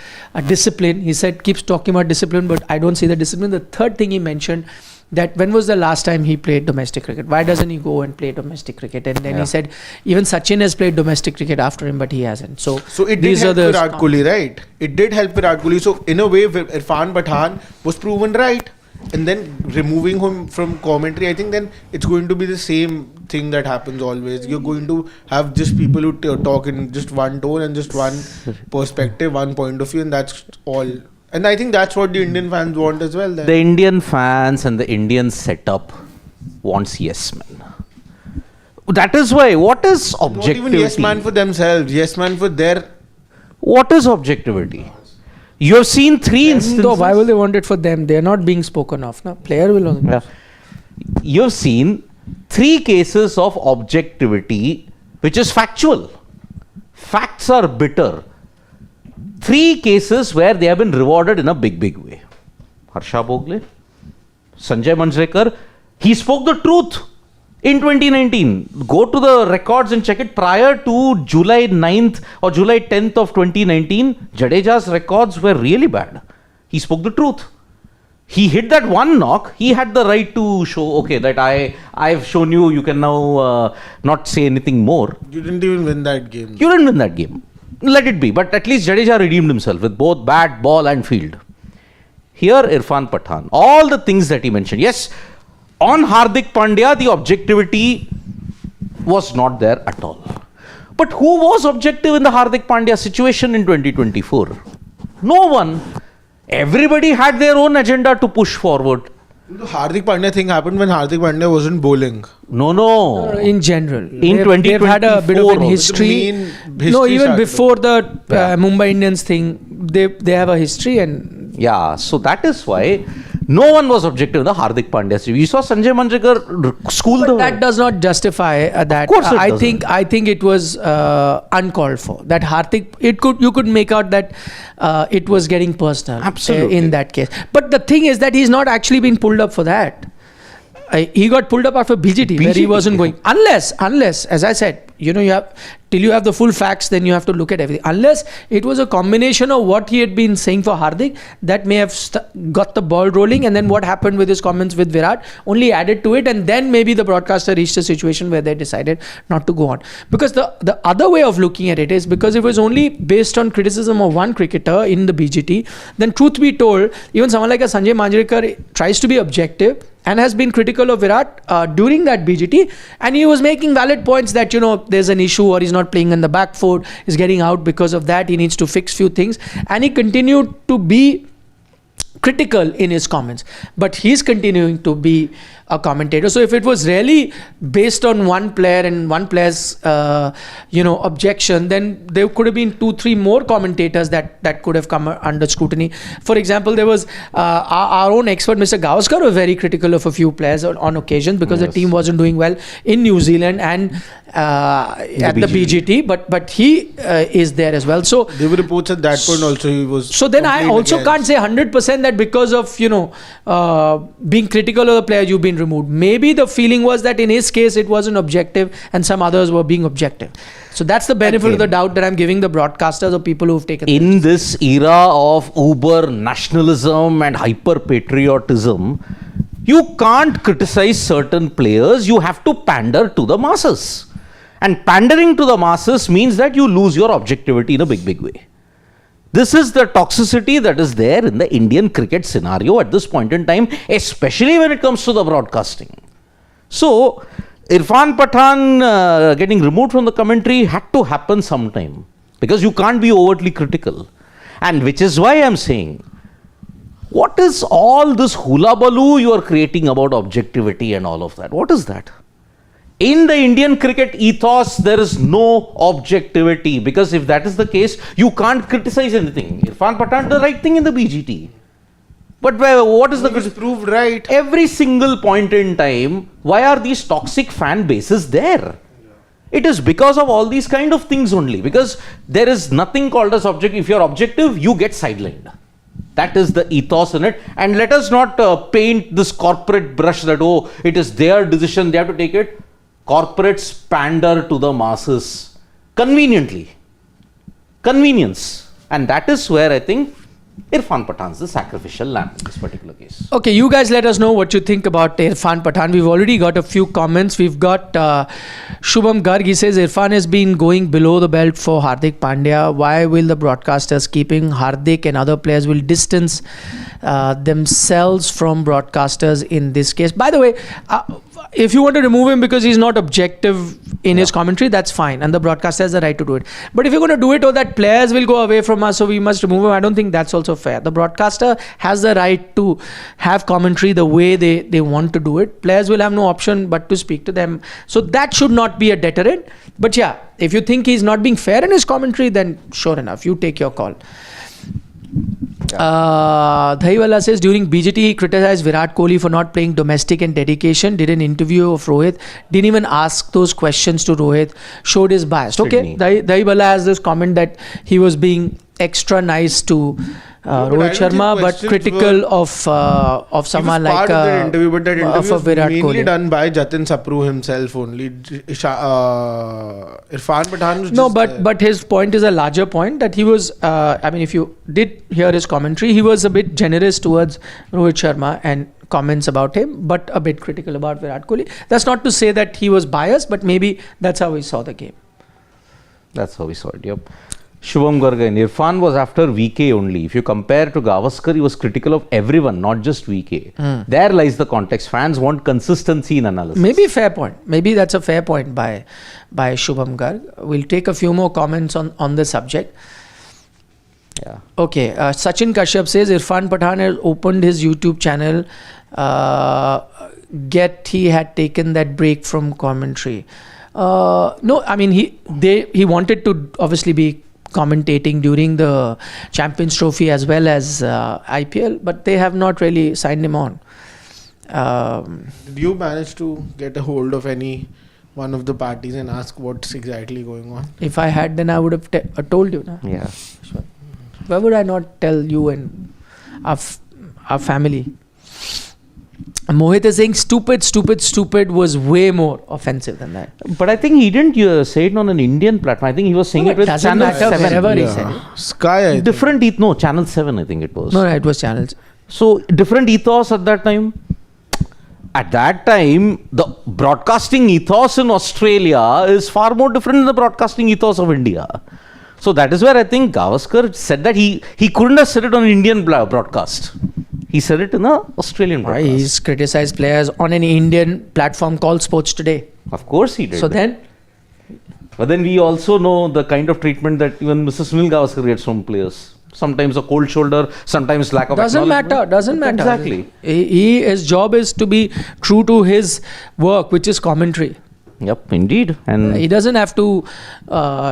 S1: discipline. He said, keeps talking about discipline, but I don't see the discipline. The third thing he mentioned that when was the last time he played domestic cricket? Why doesn't he go and play domestic cricket? And then he said, even Sachin has played domestic cricket after him, but he hasn't. So
S3: it did help Virat Kohli, right? It did help Virat Kohli. So in a way, Irfan Pathan was proven right. And then removing him from commentary, I think then it's going to be the same thing that happens always. You're going to have just people who talk in just one tone and just one perspective, one point of view, and that's all. And I think that's what the Indian fans want as well. Then.
S2: The Indian fans and the Indian setup wants yes men. That is why, what is objectivity?
S3: Not even yes man for themselves, yes man for their...
S2: What is objectivity? You have seen 3 instances.
S1: Though, why will they want it for them? They are not being spoken of. No? Player will only.
S2: Yeah. You have seen 3 cases of objectivity which is factual. Facts are bitter. 3 cases where they have been rewarded in a big way. Harsha Bhogle, Sanjay Manjrekar, he spoke the truth in 2019. Go to the records and check it. Prior to July 9th or July 10th of 2019, Jadeja's records were really bad. He spoke the truth. He hit that one knock. He had the right to show, okay, that I've shown you, you can now not say anything more.
S3: You didn't even win that game.
S2: You didn't win that game. Let it be. But at least Jadeja redeemed himself with both bat, ball and field. Here, Irfan Pathan, all the things that he mentioned. Yes, on Hardik Pandya, the objectivity was not there at all. But who was objective in the Hardik Pandya situation in 2024? No one. Everybody had their own agenda to push forward.
S3: The Hardik Pandya thing happened when Hardik Pandya wasn't bowling.
S2: No.
S1: In general.
S2: In 2024.
S1: They've had a bit of an history. No, even before the Mumbai Indians thing, they have a history and...
S2: Yeah, so that is why no one was objective in the Hardik Pandya situation. You saw Sanjay Manjrekar school
S1: but that does not justify that.
S2: Of course it
S1: I think it was uncalled for. That Hardik, you could make out that it was getting personal.
S2: Absolutely.
S1: In that case. But the thing is that he's not actually been pulled up for that. He got pulled up after BGT where he wasn't going. Unless, as I said, you have till you have the full facts, then you have to look at everything. Unless it was a combination of what he had been saying for Hardik that may have got the ball rolling, and then what happened with his comments with Virat only added to it, and then maybe the broadcaster reached a situation where they decided not to go on. Because the other way of looking at it is, because if it was only based on criticism of one cricketer in the BGT, then truth be told, even someone like a Sanjay Manjrekar tries to be objective and has been critical of Virat during that BGT, and he was making valid points that there's an issue, or he's not playing on the back foot, he's getting out because of that, he needs to fix few things, and he continued to be critical in his comments, but he's continuing to be a commentator. So if it was really based on one player and one player's objection, then there could have been 2-3 more commentators that could have come under scrutiny. For example, there was our own expert Mr. Gavaskar was very critical of a few players on occasions because the team wasn't doing well in New Zealand and at the BGT, but he is there as well. So
S3: there were reports at that point also he was.
S1: So then I also can't say 100% that because of being critical of the player you've been removed. Maybe the feeling was that in his case it wasn't objective and some others were being objective. So that's the benefit of the doubt that I'm giving the broadcasters or people who've taken
S2: in this era of uber nationalism and hyper patriotism. You can't criticize certain players, you have to pander to the masses. And pandering to the masses means that you lose your objectivity in a big way. This is the toxicity that is there in the Indian cricket scenario at this point in time, especially when it comes to the broadcasting. So, Irfan Pathan getting removed from the commentary had to happen sometime because you can't be overtly critical. And which is why I'm saying, what is all this hula baloo you are creating about objectivity and all of that? What is that? In the Indian cricket ethos, there is no objectivity, because if that is the case, you can't criticize anything. Irfan Pathan did the right thing in the BGT. But what is the...
S3: It was proved right.
S2: Every single point in time, why are these toxic fan bases there? It is because of all these kind of things only. Because there is nothing called as objective. If you are objective, you get sidelined. That is the ethos in it. And let us not paint this corporate brush that, oh, it is their decision, they have to take it. Corporates pander to the masses conveniently. Convenience. And that is where I think Irfan Pathan's the sacrificial lamb in this particular case.
S1: Okay, you guys let us know what you think about Irfan Pathan. We've already got a few comments. We've got Shubham Garg. He says Irfan has been going below the belt for Hardik Pandya. Why will the broadcasters keeping Hardik and other players will distance themselves from broadcasters in this case? By the way, if you want to remove him because he's not objective in his commentary, that's fine. And the broadcaster has the right to do it. But if you're going to do it or that players will go away from us, so we must remove him, I don't think that's also fair. The broadcaster has the right to have commentary the way they want to do it. Players will have no option but to speak to them. So that should not be a deterrent. But yeah, if you think he's not being fair in his commentary, then sure enough, you take your call. Dhahiwala says during BGT he criticized Virat Kohli for not playing domestic and dedication, did an interview of Rohit, didn't even ask those questions to Rohit, showed his bias. Okay, Dhahiwala has this comment that he was being extra nice to Rohit Sharma but critical of someone like
S3: part of that interview, but that interview was
S1: Virat
S3: mainly
S1: Kohli.
S3: done by Jatin Sapru himself only. Irfan Pathan was
S1: No,
S3: just
S1: but his point is a larger point that he was, I mean, if you did hear his commentary, he was a bit generous towards Rohit Sharma and comments about him, but a bit critical about Virat Kohli. That's not to say that he was biased, but maybe that's how he saw the game.
S2: That's how we saw it, yep. Shubham Garg and Irfan was after VK only. If you compare to Gavaskar, he was critical of everyone, not just VK. There lies the context. Fans want consistency in analysis.
S1: Maybe fair point. Maybe that's a fair point by Shubham Garg. We'll take a few more comments on the subject.
S2: Yeah.
S1: Okay, Sachin Kashyap says Irfan Pathan has opened his YouTube channel. He had taken that break from commentary. No, I mean he wanted to obviously be commentating during the Champions Trophy as well as IPL, but they have not really signed him on.
S3: Did you manage to get a hold of any one of the parties and ask what's exactly going on?
S1: If I had, then I would have told you. Na?
S2: Yeah.
S1: Sure. Why would I not tell you and our family? Mohit is saying stupid was way more offensive than that.
S2: But I think he didn't say it on an Indian platform. I think he was saying it with
S1: doesn't
S2: Channel
S1: matter
S2: 7.
S1: wherever he said it.
S3: Sky, I think.
S2: Different Channel 7 I think it was.
S1: No, it was channels.
S2: So different ethos at that time. At that time, the broadcasting ethos in Australia is far more different than the broadcasting ethos of India. So that is where I think Gavaskar said that he couldn't have said it on an Indian broadcast. He said it in an Australian broadcast.
S1: He's criticized players on an Indian platform called Sports Today.
S2: Of course he did.
S1: So then?
S2: But then we also know the kind of treatment that even Mr. Sunil Gavaskar gets from players. Sometimes a cold shoulder, sometimes lack of
S1: Doesn't matter.
S2: Exactly.
S1: His job is to be true to his work, which is commentary.
S2: Yep, indeed. And
S1: he doesn't have to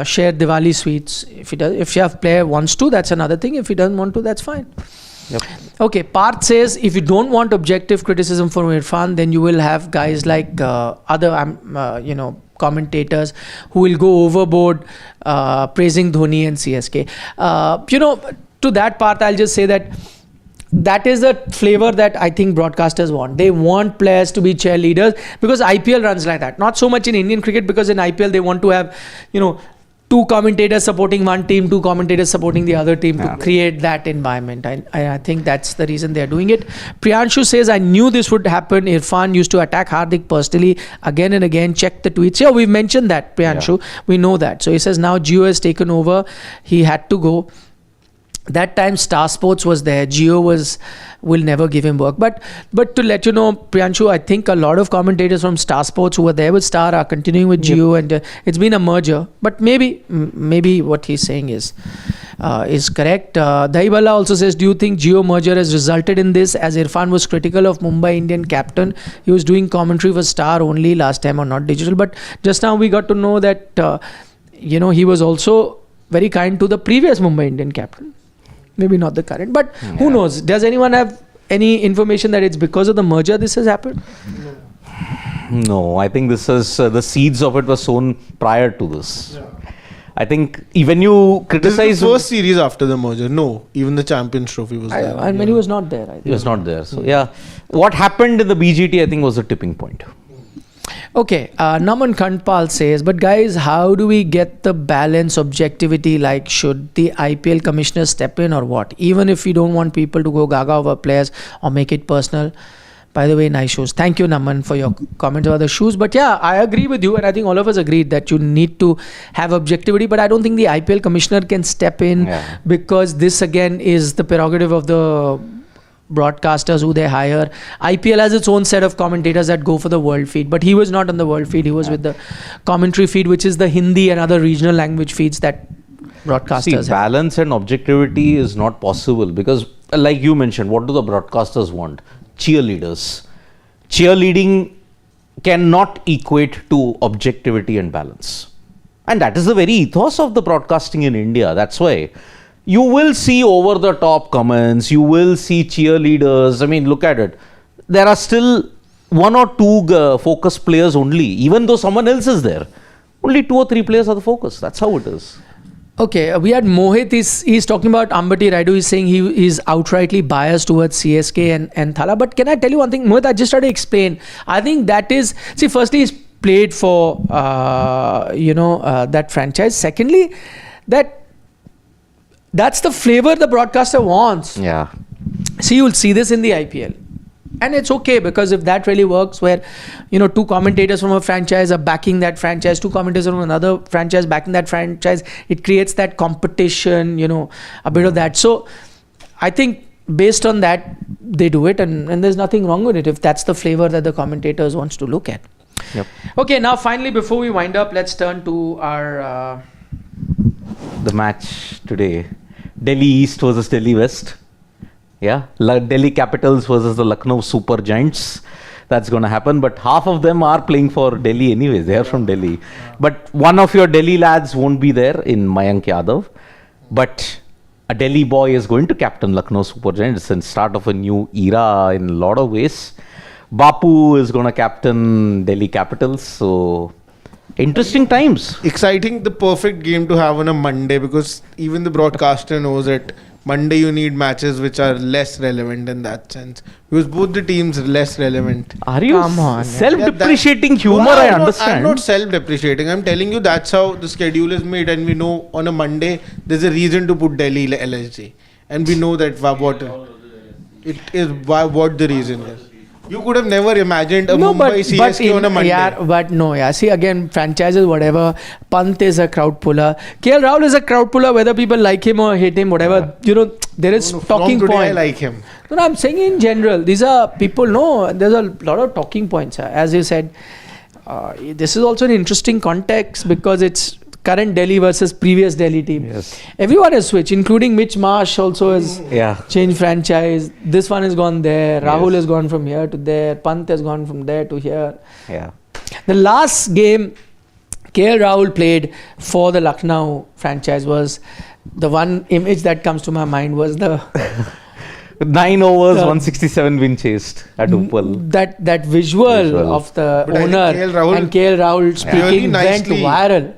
S1: share Diwali sweets. If your player wants to, that's another thing. If he doesn't want to, that's fine.
S2: Yep.
S1: Okay, Parth says if you don't want objective criticism from Irfan, then you will have guys like other commentators who will go overboard praising Dhoni and CSK. To that part, I'll just say that is the flavor that I think broadcasters want. They want players to be cheerleaders because IPL runs like that. Not so much in Indian cricket because in IPL they want to have, two commentators supporting one team, two commentators supporting the other team to create that environment. I think that's the reason they're doing it. Priyanshu says, I knew this would happen. Irfan used to attack Hardik personally again and again. Check the tweets. Yeah, we've mentioned that, Priyanshu. Yeah. We know that. So he says now Jio has taken over. He had to go. That time Star Sports was there. Jio will never give him work. But to let you know, Priyanshu, I think a lot of commentators from Star Sports who were there with Star are continuing with Jio, and it's been a merger. But maybe what he's saying is correct. Dhahiwala also says, do you think Jio merger has resulted in this? As Irfan was critical of Mumbai Indian captain, he was doing commentary for Star only last time or not digital. But just now we got to know that he was also very kind to the previous Mumbai Indian captain. Maybe not the current, but who knows? Does anyone have any information that it's because of the merger this has happened?
S2: No, I think this is the seeds of it were sown prior to this. Yeah. I think even you criticize...
S3: This is the first series after the merger. No, even the Champions Trophy was there.
S1: I mean, he was not there. I think.
S2: He was not there. So, what happened in the BGT, I think, was a tipping point.
S1: Okay, Naman Khandpal says, but guys, how do we get the balance, objectivity? Like, should the IPL commissioner step in or what? Even if we don't want people to go gaga over players or make it personal. By the way, nice shoes. Thank you, Naman, for your comments about the shoes. But yeah, I agree with you, and I think all of us agreed that you need to have objectivity. But I don't think the IPL commissioner can step in because this again is the prerogative of the broadcasters who they hire. IPL has its own set of commentators that go for the world feed, but he was not on the world feed. He was with the commentary feed, which is the Hindi and other regional language feeds that broadcasters
S2: See, balance and objectivity is not possible because, like you mentioned, what do the broadcasters want? Cheerleaders. Cheerleading cannot equate to objectivity and balance. And that is the very ethos of the broadcasting in India. That's why you will see over the top comments, you will see cheerleaders. I mean, look at it. There are still one or two focus players only, even though someone else is there. Only 2 or 3 players are the focus. That's how it is.
S1: Okay, we had Mohit. He's talking about Ambati Raidu. He's saying he is outrightly biased towards CSK and Thala. But can I tell you one thing, Mohit? I just try to explain. I think that is, see, firstly, he's played for that franchise. Secondly, that's the flavor the broadcaster wants.
S2: Yeah.
S1: See, you'll see this in the IPL. And it's okay because if that really works where, 2 commentators from a franchise are backing that franchise, 2 commentators from another franchise backing that franchise, it creates that competition, a bit of that. So I think based on that, they do it and there's nothing wrong with it if that's the flavor that the commentators wants to look at.
S2: Yep.
S1: Okay, now finally, before we wind up, let's turn to our...
S2: the match today. Delhi East versus Delhi West. Yeah, Delhi Capitals versus the Lucknow Super Giants. That's going to happen. But half of them are playing for Delhi anyways. They are from Delhi. But one of your Delhi lads won't be there in Mayank Yadav. But a Delhi boy is going to captain Lucknow Super Giants and start of a new era in a lot of ways. Bapu is going to captain Delhi Capitals. So interesting times.
S3: Exciting, the perfect game to have on a Monday because even the broadcaster knows that Monday you need matches which are less relevant in that sense because both the teams are less relevant.
S2: Are you
S1: Come on,
S2: self-depreciating humor?
S3: No,
S2: I understand.
S3: I'm not self-depreciating. I'm telling you that's how the schedule is made and we know on a Monday there's a reason to put Delhi LSG and we know that what the reason is. You could have never imagined a Mumbai CSK on a Monday.
S1: See, again, franchises, whatever. Pant is a crowd puller. KL Rahul is a crowd puller, whether people like him or hate him, whatever. There is talking
S3: from today
S1: point.
S3: I like him.
S1: No, I'm saying in general, these are people, there's a lot of talking points. As you said, this is also an interesting context because it's current Delhi versus previous Delhi team.
S2: Yes.
S1: Everyone has switched, including Mitch Marsh also has changed franchise. This one has gone there. Rahul has gone from here to there. Pant has gone from there to here.
S2: Yeah.
S1: The last game KL Rahul played for the Lucknow franchise was the one image that comes to my mind was the
S2: 9 overs, 167 win chased at Uppal.
S1: That visual of the owner and KL Rahul speaking went viral.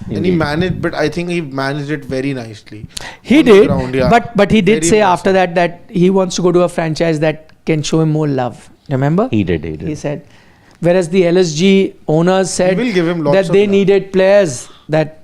S3: And he managed, but I think he managed it very nicely.
S1: He did, but he did say after that he wants to go to a franchise that can show him more love. Remember?
S2: He did.
S1: He said, whereas the LSG owners said that they needed players that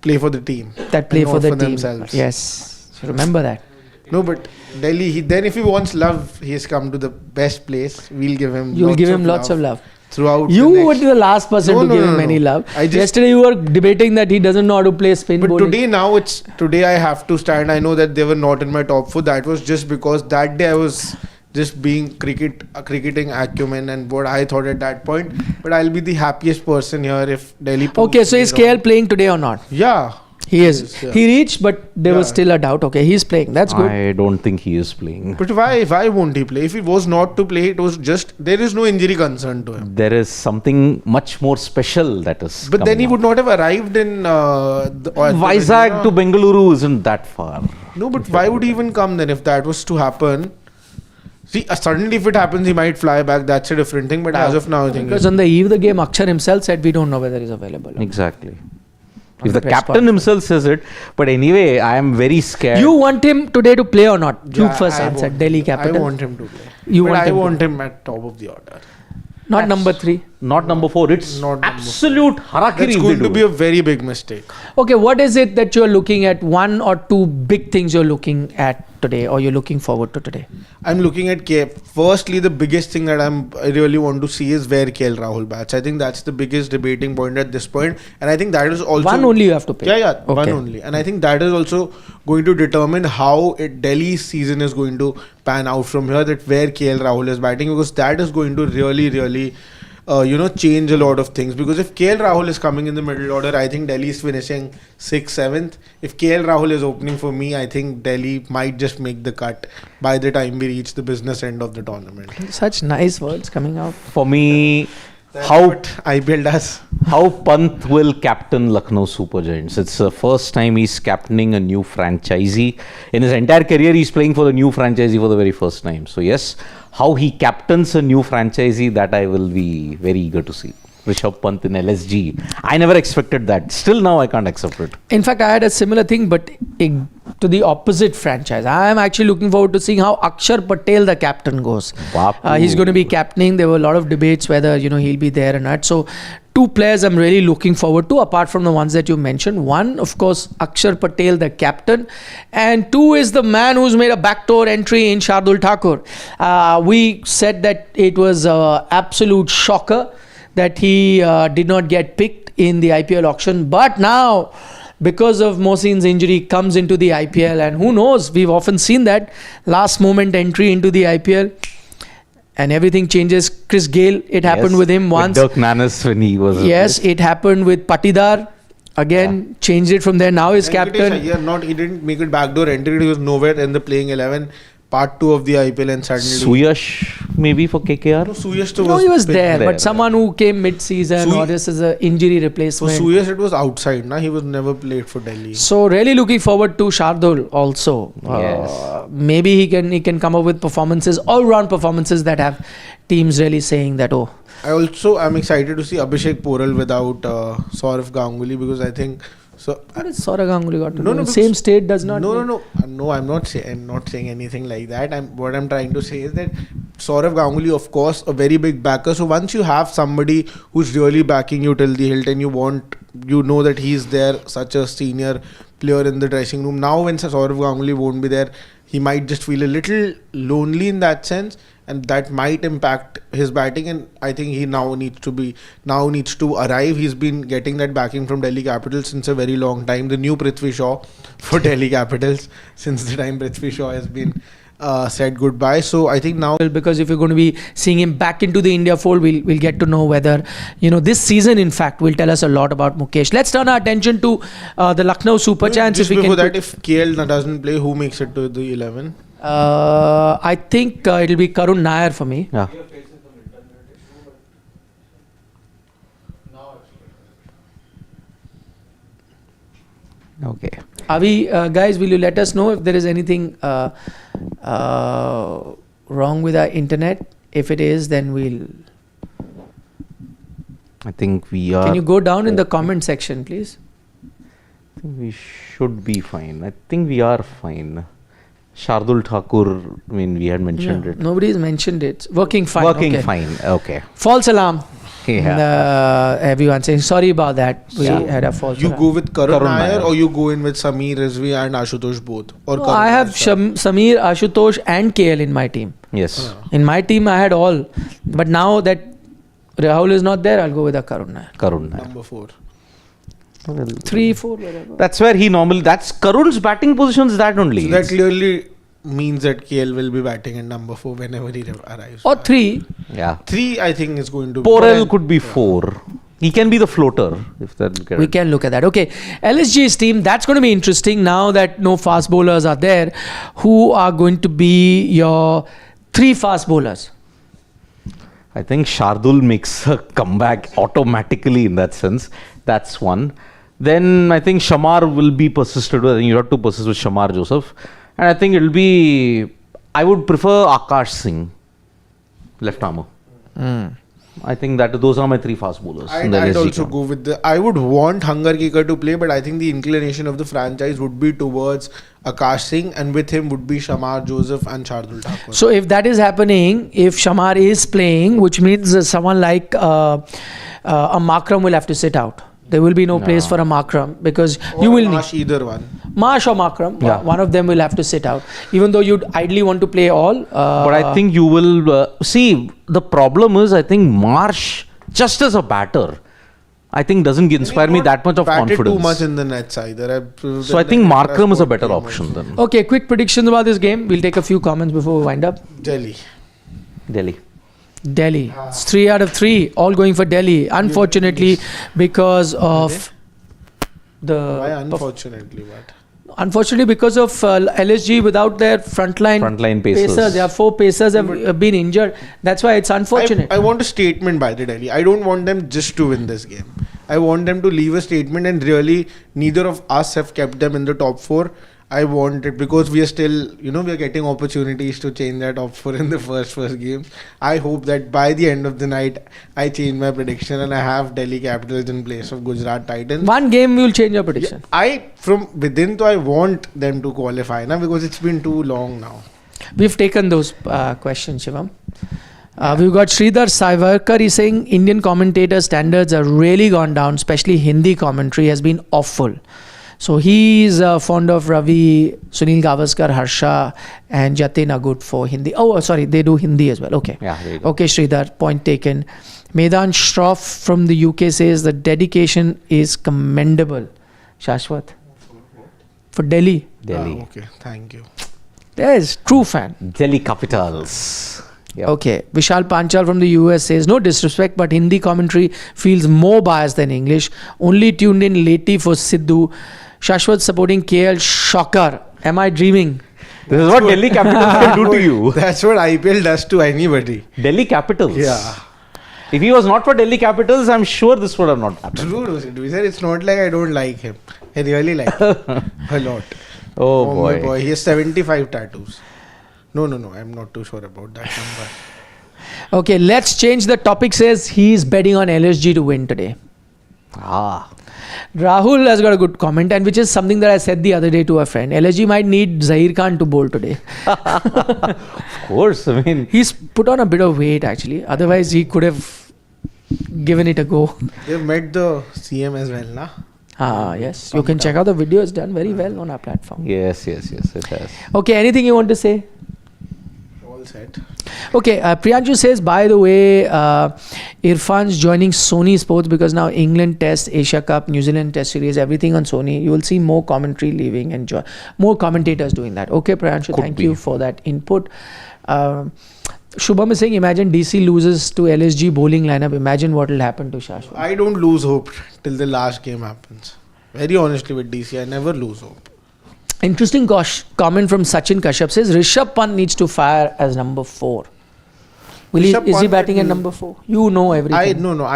S3: play for the team,
S1: themselves. Yes, so remember that.
S3: No, but Delhi. Then if he wants love, he has come to the best place. We'll give him.
S1: You'll give him lots of love.
S3: Throughout
S1: you would be the last person to give him any love. Yesterday you were debating that he doesn't know how to play spin bowling.
S3: But today I have to stand. I know that they were not in my top 4. That was just because that day I was just being cricketing acumen and what I thought at that point. But I'll be the happiest person here if Delhi.
S1: Okay, so is KL playing today or not?
S3: Yeah.
S1: He is. Yeah. He reached, but there was still a doubt. Okay, he's playing. That's good.
S2: I don't think he is playing.
S3: But why won't he play? If he was not to play, it was just there is no injury concern to him.
S2: There is something much more special that is.
S3: But then he would not have arrived in
S2: Vizag to Bengaluru isn't that far.
S3: No, but why would he even come then if that was to happen? See, suddenly if it happens, he might fly back. That's a different thing. But as of now, I think
S1: because on the eve of the game, Akshar himself said we don't know whether he's available.
S2: Exactly. If the captain himself says it, but anyway, I am very scared.
S1: You want him today to play or not? You first answered Delhi Capitals.
S3: I want him to play. I want him at top of the order.
S1: Not number 3.
S2: Not number 4. It's
S3: Not number
S2: absolute harakiri.
S3: That's
S2: if
S3: going
S2: they
S3: to
S2: do
S3: be
S2: it.
S3: a very big mistake.
S1: Okay, what is it that you're looking at? One or two big things you're looking at today, or you're looking forward to today?
S3: I'm looking at firstly, the biggest thing that I really want to see is where KL Rahul bats. I think that's the biggest debating point at this point, and I think that is also
S1: One only you have to pick.
S3: Yeah, one
S1: Okay.
S3: only, and I think that is also going to determine how Delhi's season is going to pan out from here. That where KL Rahul is batting, because that is going to really change a lot of things. Because if KL Rahul is coming in the middle order, I think Delhi is finishing 6th, 7th. If KL Rahul is opening for me, I think Delhi might just make the cut by the time we reach the business end of the tournament.
S1: Such nice words coming out.
S2: For me,
S3: That's
S2: how
S3: what IPL does.
S2: how Pant will captain Lucknow Super Giants. It's the first time he's captaining a new franchisee. In his entire career, he's playing for the new franchisee for the very first time. So yes, how he captains a new franchisee, that I will be very eager to see. Rishabh Pant in LSG. I never expected that. Still now I can't accept it.
S1: In fact, I had a similar thing, but to the opposite franchise. I am actually looking forward to seeing how Akshar Patel, the captain, goes.
S2: Bapu.
S1: He's going to be captaining. There were a lot of debates whether he'll be there or not. So, two players I'm really looking forward to, apart from the ones that you mentioned. One, of course, Akshar Patel, the captain, and two is the man who's made a backdoor entry in Shardul Thakur. We said that it was an absolute shocker that he did not get picked in the IPL auction, but now, because of Mohsin's injury, comes into the IPL, and who knows, we've often seen that last moment entry into the IPL and everything changes. Chris Gale, it happened with him once.
S2: With Dirk Nannes when he was
S1: Yes, it happened with Patidar. Again, changed it from there. Now he's captain.
S3: He didn't make it backdoor entry. He was nowhere in the playing 11. Part 2 of the IPL, and suddenly
S2: Suyash maybe for KKR.
S3: Suyash
S1: No, he was there,
S2: there,
S1: but someone who came mid-season or this is an injury
S3: For
S1: replacement.
S3: Suyash, it was outside. He was never played for Delhi.
S1: So really looking forward to Shardul also.
S2: Yes.
S1: Maybe he can come up with performances, all-round performances that have teams really saying that, oh.
S3: I'm excited to see Abhishek Porel without Saurav Ganguly, because I think so.
S1: What is Saurav Ganguly got to do?
S3: because-
S1: Same state does not.
S3: No. I'm not saying anything like that. What I'm trying to say is that Saurav Ganguly, of course, a very big backer. So once you have somebody who's really backing you till the hilt, and you know that he's there, such a senior player in the dressing room. Now when Saurav Ganguly won't be there, he might just feel a little lonely in that sense, and that might impact his batting. And I think he now needs to arrive. He's been getting that backing from Delhi Capitals since a very long time. The new Prithvi Shaw for Delhi Capitals, since the time Prithvi Shaw has been said goodbye. So I think now,
S1: Because if you're going to be seeing him back into the India fold, we'll get to know whether, this season, in fact, will tell us a lot about Mukesh. Let's turn our attention to the Lucknow Super Giants.
S3: just
S1: If we
S3: before
S1: can
S3: that, if KL doesn't play, who makes it to the 11?
S1: I think it'll be Karun Nair for me.
S2: Yeah. Okay.
S1: Are we, guys, will you let us know if there is anything wrong with our internet? If it is, then we'll...
S2: I think we are.
S1: Can you go down in the comment section, please?
S2: I think we should be fine. I think we are fine. Shardul Thakur, we had mentioned it.
S1: Nobody's mentioned it. Working fine.
S2: Working
S1: okay.
S2: fine. Okay.
S1: False alarm.
S2: Yeah.
S1: Everyone saying sorry about that. We had a false
S3: You
S1: alarm.
S3: go with Karun Nair,
S2: Nair.
S3: or you go in with Samir Rizvi and Ashutosh both? Or
S1: No,
S3: Karun
S1: I have
S3: Nair,
S1: Samir, Ashutosh and KL in my team.
S2: Yes.
S1: In my team, I had all. But now that Rahul is not there, I'll go with a Karun Nair.
S2: Karun Nair.
S3: number 4.
S2: Well,
S1: 3, 4, whatever.
S2: that's where he normally. That's Karun's batting position is that only.
S3: So that clearly means that KL will be batting in number 4 whenever he arrives.
S1: Or 3.
S2: Yeah.
S3: 3, I think, is going to
S2: Porel could be 4. He can be the floater if that.
S1: We can look at that. Okay. LSG's team, that's going to be interesting now that no fast bowlers are there. Who are going to be your 3 fast bowlers?
S2: I think Shardul makes a comeback automatically in that sense. That's one. Then I think Shamar will be persisted with. I think you have to persist with Shamar Joseph. And I think it'll be. I would prefer Akash Singh, left armour. I think that those are my 3 fast bowlers. in the
S3: I'd
S2: LSG
S3: also
S2: camp.
S3: go with I would want Hangar Kicker to play, but I think the inclination of the franchise would be towards Akash Singh, and with him would be Shamar Joseph and Shardul Thakur.
S1: So if that is happening, if Shamar is playing, which means someone like a Makram will have to sit out. There will be no place for a Makram because you will
S3: Marsh, either one.
S1: Marsh or Makram,
S2: Yeah.
S1: one of them will have to sit out. Even though you'd ideally want to play all.
S2: But I think you will see the problem is I think Marsh just as a batter, I think doesn't inspire me that much of
S3: Batted
S2: confidence.
S3: too much in the nets either.
S2: So I think Markram is a better option than
S1: Okay, quick predictions about this game. We'll take a few comments before we wind up.
S3: Delhi.
S2: Delhi.
S1: Delhi. It's 3 out of 3, all going for Delhi. Unfortunately, because of
S3: Why
S1: the.
S3: unfortunately, but
S1: Unfortunately, because of LSG without their frontline
S2: Pacers.
S1: their 4 pacers have been injured. That's why it's unfortunate.
S3: I want a statement by the Delhi. I don't want them just to win this game. I want them to leave a statement, and really neither of us have kept them in the top 4. I want it because we are still, we are getting opportunities to change that top 4 in the first game. I hope that by the end of the night, I change my prediction and I have Delhi Capitals in place of Gujarat Titans.
S1: One game will change your prediction.
S3: From within, I want them to qualify now because it's been too long now.
S1: We've taken those questions, Shivam. We've got Sridhar Savarkar. He's saying Indian commentator standards have really gone down, especially Hindi commentary has been awful. So he's fond of Ravi, Sunil Gavaskar, Harsha, and Jatin Agut for Hindi. Oh, sorry, they do Hindi as well. Okay.
S2: Yeah, there you go.
S1: Okay, Sridhar, point taken. Medan Shroff from the UK says the dedication is commendable. Shashwat? For Delhi.
S2: Delhi.
S3: Okay, thank you.
S1: There's true fan.
S2: Delhi Capitals. Yep.
S1: Okay. Vishal Panchal from the US says, no disrespect, but Hindi commentary feels more biased than English. Only tuned in lately for Sidhu. Shashwat supporting KL. Shocker. Am I dreaming?
S2: This is what Delhi Capitals can do to you.
S3: That's what IPL does to anybody.
S2: Delhi Capitals.
S3: Yeah.
S2: If he was not for Delhi Capitals, I'm sure this would have not happened.
S3: True, it's not like I don't like him. I really like him a lot.
S2: Oh
S3: My
S2: boy.
S3: boy. He has 75 tattoos. No, I'm not too sure about that number.
S1: Okay, let's change the topic. Says he's betting on LSG to win today. Rahul has got a good comment, and which is something that I said the other day to a friend. LSG might need Zahir Khan to bowl today.
S2: Of course, I mean.
S1: He's put on a bit of weight actually. Otherwise, he could have given it a go.
S3: You've met the CM as well, na?
S1: Yes. You can check out the video. It's done very well on our platform.
S2: Yes, it has.
S1: Okay, anything you want to say?
S3: All set.
S1: Okay, Priyanshu says, by the way, Irfan's joining Sony Sports because now England Test, Asia Cup, New Zealand Test Series, everything on Sony. You will see more commentary leaving and more commentators doing that. Okay, Priyanshu, thank you for that input. Shubham is saying, imagine DC loses to LSG bowling lineup. Imagine what will happen to Shashwat.
S3: I don't lose hope till the last game happens. Very honestly with DC, I never lose hope.
S1: Interesting comment from Sachin Kashyap says Rishabh Pant needs to fire as number 4. Is he batting at number 4? You know everything.
S3: I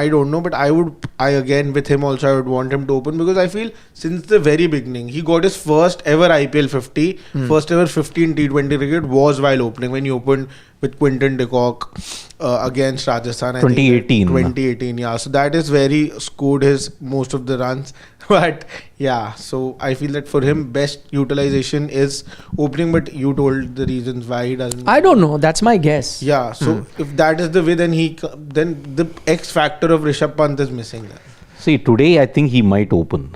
S3: don't know, but I again with him also I would want him to open because I feel since the very beginning he got his first ever IPL 50, first ever 15 T20 cricket was while opening when he opened with Quinton de Kock against Rajasthan.
S2: 2018.
S3: 2018, yeah. So that is where he scored his most of the runs. But yeah, so I feel that for him best utilization is opening. But you told the reasons why he doesn't.
S1: I don't know. That's my guess.
S3: Yeah. So if that is the way, then the X factor of Rishabh Pant is missing. Then.
S2: See, today I think he might open.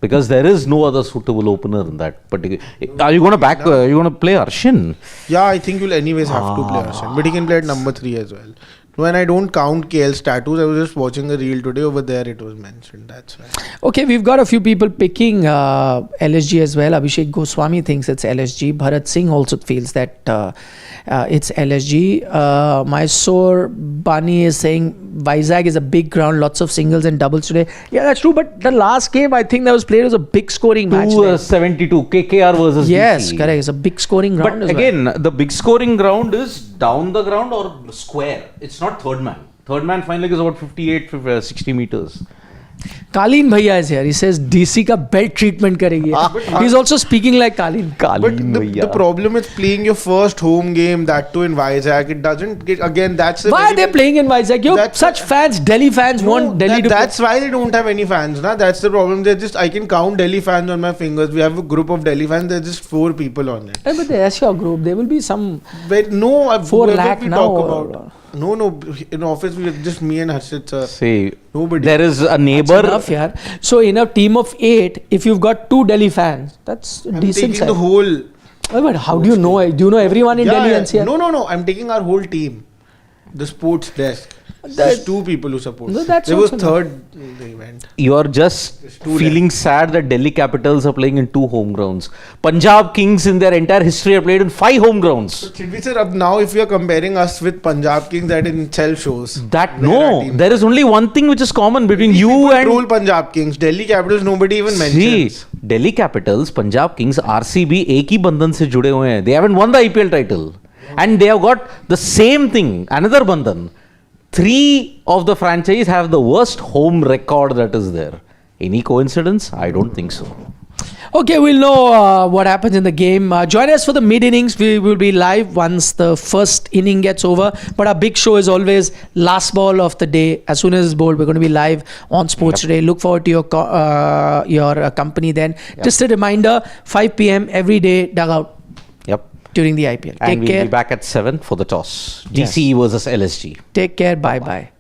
S2: Because there is no other suitable opener in that particular. Are you going to back? Are you going to play Arshin?
S3: Yeah, I think you'll anyways have to play Arshin. But he can play at number 3 as well. No, and I don't count KL's tattoos. I was just watching a reel today. Over there it was mentioned. That's why.
S1: Okay, we've got a few people picking LSG as well. Abhishek Goswami thinks it's LSG. Bharat Singh also feels that it's LSG. Mysore Bani is saying Vizag is a big ground, lots of singles and doubles today. Yeah, that's true. But the last game I think that was played was a big scoring match.
S2: 272 KKR versus
S1: Yes,
S2: DC.
S1: correct. It's a big scoring ground.
S2: But
S1: as
S2: again, the big scoring ground is down the ground or square. It's not third man. Third man fine leg is about 58, 60 meters.
S1: Kalin Bhaiya is here. He says DC ka belt treatment karegi. He's also speaking like Kalin.
S3: But the problem is playing your first home game, that too in Vizag. It doesn't get, again, that's
S1: Why are they playing in Vizag? Such fans, Delhi fans want Delhi to
S3: That's why they don't have any fans. Na? That's the problem. I can count Delhi fans on my fingers. We have a group of Delhi fans. There's just 4 people on it.
S1: But that's your group. There will be some.
S3: But no,
S1: 4 lakh
S3: we
S1: now.
S3: talk about. No, in office we just me and Harshit sir.
S2: See,
S3: nobody.
S2: There is a neighbor.
S1: That's enough, yaar. So in a team of 8, if you've got 2 Delhi fans, that's a
S3: I'm
S1: decent
S3: taking
S1: size.
S3: the whole.
S1: But how do you know? Do you know everyone in Delhi NCR?
S3: No. I'm taking our whole team. The sports desk. There's 2 people who support.
S1: No, that's
S3: there was
S1: also
S3: third in the event.
S2: You are just feeling sad that Delhi Capitals are playing in 2 home grounds. Punjab Kings in their entire history have played in 5 home grounds.
S3: So Chidwi sir, now if you are comparing us with Punjab Kings that in itself shows.
S2: There is only one thing which is common between you
S3: people
S2: and
S3: troll Punjab Kings. Delhi Capitals nobody even mentions.
S2: See, Delhi Capitals, Punjab Kings, RCB एक ही बंधन से जुड़े हुए हैं. They haven't won the IPL title. And they have got the same thing, another bandhan. 3 of the franchise have the worst home record that is there. Any coincidence? I don't think so.
S1: Okay, we'll know what happens in the game. Join us for the mid-innings. We will be live once the first inning gets over. But our big show is always last ball of the day. As soon as it's bowled, we're going to be live on Sports Today. Look forward to your company then. Just a reminder, 5 p.m. every day, Dugout.
S2: Yep.
S1: During the IPL.
S2: And we'll be back at 7 for the toss. DC versus LSG.
S1: Take care. Bye-bye.